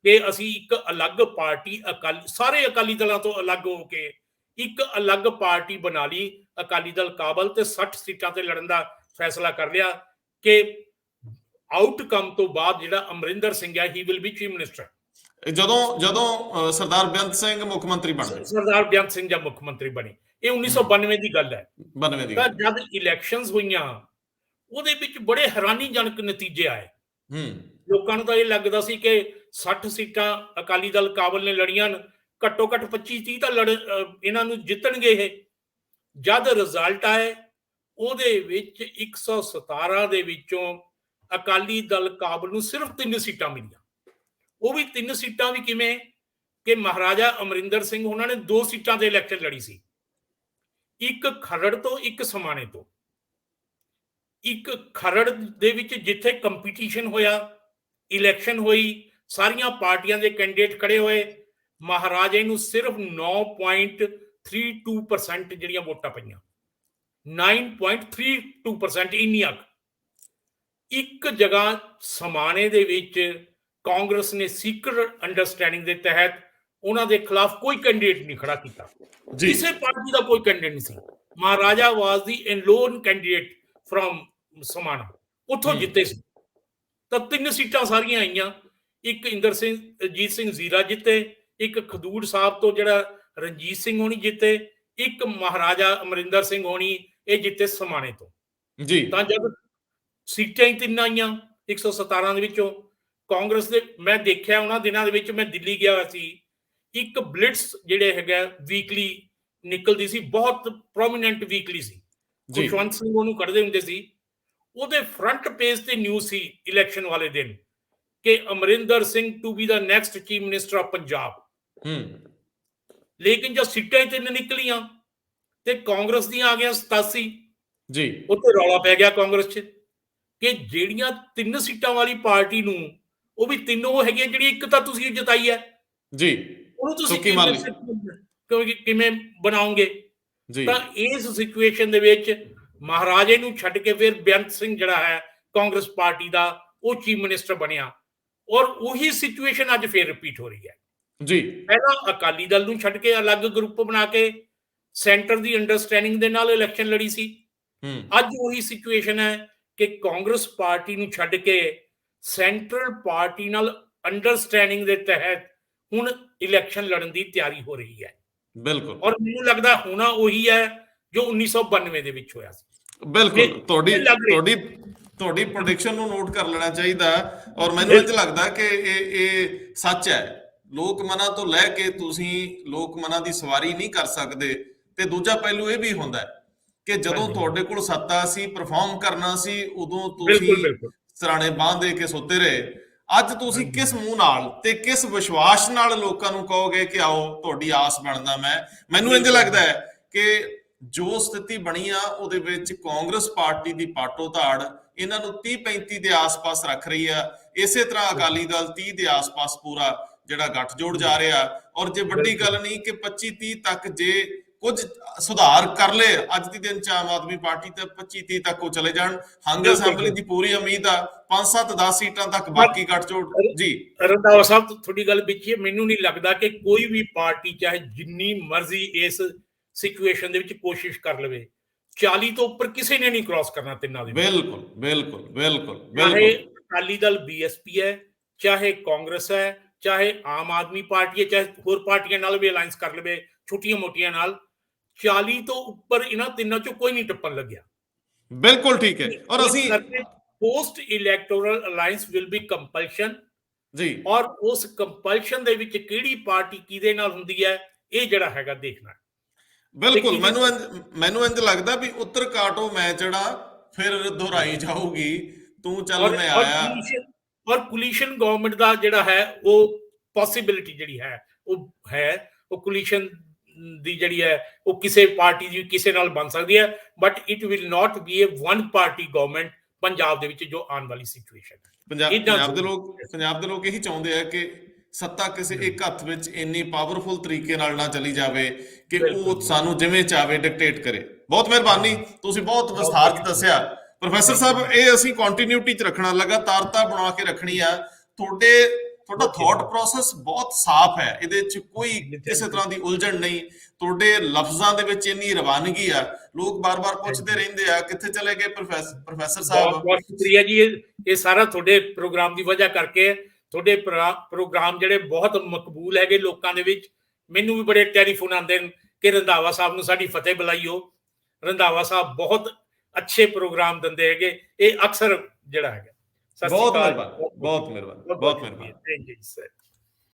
ਕਿ ਅਸੀਂ ਇੱਕ ਅਲੱਗ ਪਾਰਟੀ, ਸਾਰੇ ਅਕਾਲੀ ਦਲਾਂ ਤੋਂ ਅਲੱਗ ਹੋ ਕੇ ਇੱਕ ਅਲੱਗ ਪਾਰਟੀ ਬਣਾ ਲਈ, ਅਕਾਲੀ ਦਲ ਕਾਬਲ, ਤੇ 60 ਸੀਟਾਂ ਤੇ ਲੜਨ ਦਾ ਫੈਸਲਾ ਕਰ ਲਿਆ ਕਿ ਆਊਟਕਮ ਤੋਂ ਬਾਅਦ ਜਿਹੜਾ ਅਮਰਿੰਦਰ ਸਿੰਘ ਹੈ, he will be chief minister. ਜਦੋਂ ਜਦੋਂ ਸਰਦਾਰ ਬੇਅੰਤ ਸਿੰਘ ਮੁੱਖ ਮੰਤਰੀ ਬਣ ਗਏ, ਸਰਦਾਰ ਬੇਅੰਤ ਸਿੰਘ ਜਦ ਮੁੱਖ ਮੰਤਰੀ ਬਣੇ, ਇਹ 1992 ਦੀ ਗੱਲ ਹੈ। 92 ਦੀ ਤਾਂ ਗੱਲ। ਜਦ ਇਲੈਕਸ਼ਨਸ ਹੋਈਆਂ, ਉਹਦੇ ਵਿੱਚ ਬੜੇ ਹੈਰਾਨੀਜਨਕ ਨਤੀਜੇ ਆਏ। ਲੋਕਾਂ ਨੂੰ ਤਾਂ ਇਹ ਲੱਗਦਾ ਸੀ ਕਿ 60 ਸੀਟਾਂ ਅਕਾਲੀ ਦਲ ਕਾਬਲ ਨੇ ਲੜੀਆਂ, ਘੱਟੋ ਘੱਟ 25-30 ਤਾਂ ਇਹਨਾਂ ਨੂੰ ਜਿੱਤਣਗੇ ਇਹ। ਜਦ ਰਿਜ਼ਲਟ ਆਏ, ਉਹਦੇ ਵਿੱਚ 117 ਦੇ ਵਿੱਚੋਂ ਅਕਾਲੀ ਦਲ ਕਾਬਲ ਨੂੰ ਸਿਰਫ 3 ਸੀਟਾਂ ਮਿਲੀਆਂ। ਉਹ ਵੀ 3 ਸੀਟਾਂ ਵੀ ਕਿਵੇਂ ਕਿ ਮਹਾਰਾਜਾ ਅਮਰਿੰਦਰ ਸਿੰਘ ਉਹਨਾਂ ਨੇ 2 ਸੀਟਾਂ ਤੇ ਇਲੈਕਸ਼ਨ ਲੜੀ ਸੀ, ਇੱਕ ਖਰੜ ਤੋਂ, ਇੱਕ ਸਮਾਣੇ ਤੋਂ। ਇੱਕ ਖਰੜ ਦੇ ਵਿੱਚ ਜਿੱਥੇ ਕੰਪੀਟੀਸ਼ਨ ਹੋਇਆ, ਇਲੈਕਸ਼ਨ ਹੋਈ, ਸਾਰੀਆਂ ਪਾਰਟੀਆਂ ਦੇ ਕੈਂਡੀਡੇਟ ਖੜੇ ਹੋਏ, ਮਹਾਰਾਜੇ ਨੂੰ ਸਿਰਫ 9.32% ਜਿਹੜੀਆਂ ਵੋਟਾਂ ਪਈਆਂ, 9.32% ਇੰਨੀਆਂ। ਇੱਕ ਜਗ੍ਹਾ ਸਮਾਣੇ ਦੇ ਵਿੱਚ ਕਾਂਗਰਸ ਨੇ ਸੀਕ੍ਰੇਟ ਅੰਡਰਸਟੈਂਡਿੰਗ ਦੇ ਤਹਿਤ ਉਹਨਾਂ ਦੇ ਖਿਲਾਫ ਕੋਈ ਕੈਂਡੀਡੇਟ ਨਹੀਂ ਖੜਾ ਕੀਤਾ, ਕਿਸੇ ਪਾਰਟੀ ਦਾ ਕੋਈ ਕੈਂਡੀਡੇਟ ਨਹੀਂ ਸੀ। ਮਹਾਰਾਜਾ ਵਾਸ ਦੀ ਅਲੋਨ ਕੈਂਡੀਡੇਟ ਫਰੋਮ ਸਮਾਣਾ, ਉੱਥੋਂ ਜਿੱਤੇ ਸੀ। ਤਾਂ 3 ਸੀਟਾਂ ਸਾਰੀਆਂ ਆਈਆਂ, ਇੱਕ ਇੰਦਰ ਸਿੰਘ ਅਜੀਤ ਸਿੰਘ ਜ਼ੀਰਾ ਜਿੱਤੇ, ਇੱਕ ਖਡੂਰ ਸਾਹਿਬ ਤੋਂ ਜਿਹੜਾ ਰਣਜੀਤ ਸਿੰਘ ਹੋਣੀ ਜਿੱਤੇ, ਇੱਕ ਮਹਾਰਾਜਾ ਅਮਰਿੰਦਰ ਸਿੰਘ ਹੋਣੀ ਇਹ ਜਿੱਤੇ ਸਮਾਣੇ ਤੋਂ ਜੀ। ਤਾਂ ਜਦ ਸੀਟਾਂ ਹੀ 3 ਆਈਆਂ 117 ਦੇ ਵਿੱਚੋਂ, ਕਾਂਗਰਸ ਦੇ ਮੈਂ ਦੇਖਿਆ ਉਹਨਾਂ ਦਿਨਾਂ ਦੇ ਵਿੱਚ, ਮੈਂ ਦਿੱਲੀ ਗਿਆ ਹੋਇਆ ਸੀ, ਇੱਕ ਬਲਿਟਸ ਜਿਹੜੇ ਹੈਗਾ ਵੀਕਲੀ ਨਿਕਲਦੀ ਸੀ, ਬਹੁਤ ਪ੍ਰੋਮੀਨੈਂਟ ਵੀਕਲੀ ਸੀ, ਖੁਸ਼ਵੰਤ ਸਿੰਘ ਉਹਨੂੰ ਕੱਢਦੇ ਹੁੰਦੇ ਸੀ। ਉਹਦੇ ਫਰੰਟ ਪੇਜ ਤੇ ਨਿਊਜ਼ ਸੀ ਇਲੈਕਸ਼ਨ ਵਾਲੇ ਦਿਨ ਕਿ Amarinder Singh to be the next chief minister of Punjab. ਲੇਕਿਨ ਜਦ ਸੀਟਾਂ 3 ਨਿਕਲੀਆਂ ਤੇ ਕਾਂਗਰਸ ਦੀਆਂ ਆ ਗਈਆਂ 87 ਜੀ, ਉੱਥੇ ਰੌਲਾ ਪੈ ਗਿਆ ਕਾਂਗਰਸ 'ਚ ਕਿ ਜਿਹੜੀਆਂ 3 ਸੀਟਾਂ ਵਾਲੀ ਪਾਰਟੀ ਨੂੰ, ਉਹ ਵੀ 3 ਉਹ ਹੈਗੀਆਂ ਜਿਹੜੀ ਇੱਕ ਤਾਂ ਤੁਸੀਂ ਜਿਤਾਈ ਹੈ ਜੀ, ਉਹਨੂੰ ਤੁਸੀਂ ਕਿਵੇਂ ਬਣਾਓਗੇ। ਤਾਂ ਇਸ ਸਿਚੁਏਸ਼ਨ ਦੇ ਵਿੱਚ ਮਹਾਰਾਜੇ ਨੂੰ ਛੱਡ ਕੇ ਫਿਰ ਬੇਅੰਤ ਸਿੰਘ ਜਿਹੜਾ ਹੈ ਕਾਂਗਰਸ ਪਾਰਟੀ ਦਾ, ਉਹ ਚੀਫ ਮਿਨਿਸਟਰ ਬਣਿਆ। ਔਰ ਉਹੀ ਸਿਚੁਏਸ਼ਨ ਅੱਜ ਫਿਰ ਰਿਪੀਟ ਹੋ ਰਹੀ ਹੈ ਜੀ। ਪਹਿਲਾਂ ਅਕਾਲੀ ਦਲ ਨੂੰ ਛੱਡ ਕੇ ਅਲੱਗ ਗਰੁੱਪ ਬਣਾ ਕੇ ਸੈਂਟਰ ਦੀ ਅੰਡਰਸਟੈਂਡਿੰਗ ਦੇ ਨਾਲ ਇਲੈਕਸ਼ਨ ਲੜੀ ਸੀ। ਅੱਜ ਉਹੀ ਸਿਚੁਏਸ਼ਨ ਹੈ ਕਿ ਕਾਂਗਰਸ ਪਾਰਟੀ ਨੂੰ ਛੱਡ ਕੇ ਸੈਂਟਰਲ ਪਾਰਟੀ ਨਾਲ ਅੰਡਰਸਟੈਂਡਿੰਗ ਦੇ ਤਹਿਤ ਹੁਣ ਇਲੈਕਸ਼ਨ ਲੜਨ ਦੀ ਤਿਆਰੀ ਹੋ ਰਹੀ ਹੈ। ਬਿਲਕੁਲ। ਔਰ ਮੈਨੂੰ ਲੱਗਦਾ ਹੋਣਾ ਉਹੀ ਹੈ ਜੋ 1992 ਦੇ ਵਿੱਚ ਹੋਇਆ ਸੀ। ਬਿਲਕੁਲ, ਤੁਹਾਡੀ ਪ੍ਰੈਡਿਕਸ਼ਨ ਨੂੰ ਨੋਟ ਕਰ ਲੈਣਾ ਚਾਹੀਦਾ। ਔਰ ਮੈਨੂੰ ਇਹ ਲੱਗਦਾ ਕਿ ਇਹ ਸੱਚ ਹੈ। ਲੋਕ ਮਨਾਂ ਤੋਂ ਲੈ ਕੇ ਤੁਸੀਂ ਲੋਕ ਮਨਾਂ ਦੀ ਸਵਾਰੀ ਨਹੀਂ ਕਰ ਸਕਦੇ। ਤੇ ਦੂਜਾ ਪਹਿਲੂ ਇਹ ਵੀ ਹੁੰਦਾ ਕਿ ਜਦੋਂ ਤੁਹਾਡੇ ਕੋਲ ਸੱਤਾ ਸੀ, ਪਰਫਾਰਮ ਕਰਨਾ ਸੀ, ਉਦੋਂ ਤੁਸੀਂ ਸਰਾਣੇ ਬਾਂਹ ਦੇ ਕੇ ਸੁੱਤੇ ਰਹੇ। ਅੱਜ ਤੁਸੀਂ ਕਿਸ ਮੂੰਹ ਨਾਲ ਤੇ ਕਿਸ ਵਿਸ਼ਵਾਸ ਨਾਲ ਲੋਕਾਂ ਨੂੰ ਕਹੋਗੇ ਕਿ ਆਓ ਤੁਹਾਡੀ ਆਸ ਬਣਦਾ ਮੈਨੂੰ ਇੰਜ ਲੱਗਦਾ ਹੈ ਕਿ ਜੋ ਸਥਿਤੀ ਬਣੀ ਆ ਉਹਦੇ ਵਿੱਚ ਕਾਂਗਰਸ ਪਾਰਟੀ ਦੀ ਪਾਟੋ ਧਾੜ ਇਹਨਾਂ ਨੂੰ 30-35 ਦੇ ਆਸ-ਪਾਸ ਰੱਖ ਰਹੀ ਆ। ਇਸੇ ਤਰ੍ਹਾਂ ਅਕਾਲੀ ਦਲ 30 ਦੇ ਆਸ-ਪਾਸ ਪੂਰਾ ਜਿਹੜਾ ਗੱਠਜੋੜ ਜਾ ਰਿਹਾ। ਔਰ ਜੇ ਵੱਡੀ ਗੱਲ ਨਹੀਂ ਕਿ 25-30 ਤੱਕ ਜੇ ਕੁਝ ਸੁਧਾਰ ਕਰ ਲਏ ਅੱਜ ਦੀ ਦਿਨ ਚ ਆਮ ਆਦਮੀ ਪਾਰਟੀ ਤੇ 25-30 ਤੱਕ ਉਹ ਚਲੇ ਜਾਣ। ਹੰਗ ਅਸੈਂਬਲੀ ਦੀ ਪੂਰੀ ਉਮੀਦ ਆ 5-7-10 ਸੀਟਾਂ ਤੱਕ ਬਾਕੀ ਗੱਠਜੋੜ ਜੀ। ਰੰਧਾਵਾ ਸਾਹਿਬ ਤੁਹਾਡੀ ਗੱਲ ਵਿੱਚ ਹੀ, ਮੈਨੂੰ ਨਹੀਂ ਲੱਗਦਾ ਕਿ ਕੋਈ ਵੀ ਪਾਰਟੀ ਚਾਹੇ ਜਿੰਨੀ ਮਰਜ਼ੀ ਇਸ ਸਿਚੁਏਸ਼ਨ ਦੇ ਵਿੱਚ ਕੋਸ਼ਿਸ਼ ਕਰ ਲਵੇ, 40 ਤੋਂ ਉੱਪਰ ਕਿਸੇ ਨੇ ਨਹੀਂ ਕ੍ਰਾਸ ਕਰਨਾ ਤਿੰਨਾਂ ਦੇ। ਬਿਲਕੁਲ। ਚਾਹੇ ਅਕਾਲੀ ਦਲ ਬੀਐਸਪੀ ਹੈ, ਚਾਹੇ ਕਾਂਗਰਸ ਹੈ, ਚਾਹੇ ਆਮ ਆਦਮੀ ਪਾਰਟੀ ਹੈ, ਚਾਹੇ ਹੋਰ ਪਾਰਟੀਆਂ ਨਾਲ ਵੀ ਅਲਾਈਅੰਸ ਕਰ ਲਵੇ ਛੋਟੀਆਂ ਮੋਟੀਆਂ ਨਾਲ, 40 ਤੋਂ ਉੱਪਰ ਇਹਨਾਂ ਤਿੰਨਾਂ ਚੋਂ ਕੋਈ ਨਹੀਂ ਟੱਪਣ ਲੱਗਿਆ। ਬਿਲਕੁਲ ਠੀਕ ਹੈ। ਔਰ ਅਸੀਂ post electoral alliance will be compulsion ਜੀ। ਔਰ ਉਸ ਕੰਪਲਸ਼ਨ ਦੇ ਵਿੱਚ ਕਿਹੜੀ ਪਾਰਟੀ ਕਿਹਦੇ ਨਾਲ ਹੁੰਦੀ ਹੈ, ਇਹ ਜਿਹੜਾ ਹੈਗਾ ਦੇਖਣਾ। ਬਿਲਕੁਲ, ਮੈਨੂੰ ਇੰਜ ਲੱਗਦਾ ਵੀ ਉੱਤਰ ਕਾਟੋ ਮੈਚ ਜਿਹੜਾ ਫਿਰ ਦੁਹਰਾਈ ਜਾਊਗੀ। ਤੂੰ ਚੱਲ ਮੈਂ ਆਇਆ। ਔਰ ਕੋਲੀਸ਼ਨ ਗਵਰਨਮੈਂਟ ਦਾ ਜਿਹੜਾ ਹੈ ਉਹ ਪੋਸਿਬਿਲਿਟੀ ਜਿਹੜੀ ਹੈ ਉਹ ਕੋਲੀਸ਼ਨ ਦੀ ਜਿਹੜੀ ਹੈ ਉਹ ਕਿਸੇ ਪਾਰਟੀ ਦੀ ਕਿਸੇ ਨਾਲ ਬਣ ਸਕਦੀ ਹੈ, but it will not be a one party government Punjab ਦੇ ਵਿੱਚ ਜੋ ਆਉਣ ਵਾਲੀ ਸਿਚੁਏਸ਼ਨ ਹੈ। ਪੰਜਾਬ ਦੇ ਲੋਕ ਇਹੀ ਚਾਹੁੰਦੇ ਆ ਕਿ ਸੱਤਾ ਕਿਸੇ ਇੱਕ ਹੱਥ ਵਿੱਚ ਇੰਨੀ ਪਾਵਰਫੁਲ ਤਰੀਕੇ ਨਾਲ ਨਾ ਚਲੀ ਜਾਵੇ ਕਿ ਉਹ ਸਾਨੂੰ ਜਿਵੇਂ ਚਾਹੇ ਡਿਕਟੇਟ ਕਰੇ। ਬਹੁਤ ਮਿਹਰਬਾਨੀ, ਤੁਸੀਂ ਬਹੁਤ ਵਿਸਥਾਰ ਚ ਦੱਸਿਆ। ਪ੍ਰੋਫੈਸਰ ਸਾਹਿਬ, ਇਹ ਅਸੀਂ ਕੰਟੀਨਿਊਟੀ ਚ ਰੱਖਣਾ, ਲਗਾਤਾਰਤਾ ਬਣਾ ਕੇ ਰੱਖਣੀ ਆ। ਤੁਹਾਡਾ ਥਾਟ ਪ੍ਰੋਸੈਸ ਬਹੁਤ ਸਾਫ਼ ਹੈ, ਇਹਦੇ ਚ ਕੋਈ ਕਿਸੇ ਤਰ੍ਹਾਂ ਦੀ ਉਲਝਣ ਨਹੀਂ। ਤੁਹਾਡੇ ਲਫ਼ਜ਼ਾਂ ਦੇ ਵਿੱਚ ਇੰਨੀ ਰਵਾਨਗੀ ਆ। ਲੋਕ ਬਾਰ-ਬਾਰ ਪੁੱਛਦੇ ਰਹਿੰਦੇ ਆ ਕਿੱਥੇ ਚਲੇ ਗਏ ਪ੍ਰੋਫੈਸਰ ਸਾਹਿਬ। ਬਹੁਤ ਸ਼ੁਕਰੀਆ ਜੀ, ਇਹ ਸਾਰਾ ਤੁਹਾਡੇ ਪ੍ਰੋਗਰਾਮ ਦੀ ਵਜ੍ਹਾ ਕਰਕੇ। ਤੁਹਾਡੇ ਪ੍ਰੋਗਰਾਮ ਜਿਹੜੇ ਬਹੁਤ ਮਕਬੂਲ ਹੈਗੇ ਲੋਕਾਂ ਦੇ ਵਿੱਚ। ਮੈਨੂੰ ਵੀ ਬੜੇ ਟੈਲੀਫੋਨ ਆਉਂਦੇ ਨੇ ਕਿ ਰੰਧਾਵਾ ਸਾਹਿਬ ਨੂੰ ਸਾਡੀ ਫਤਿਹ ਬੁਲਾਈਓ। ਰੰਧਾਵਾ ਸਾਹਿਬ ਬਹੁਤ ਅੱਛੇ ਪ੍ਰੋਗਰਾਮ ਦਿੰਦੇ ਹੈਗੇ। ਇਹ ਅਕਸਰ ਜਿਹੜਾ ਹੈਗਾ। ਬਹੁਤ ਮਿਹਰਬਾਨੀ, ਬਹੁਤ ਮਿਹਰਬਾਨੀ, ਬਹੁਤ ਮਿਹਰਬਾਨੀ। Thank you sir.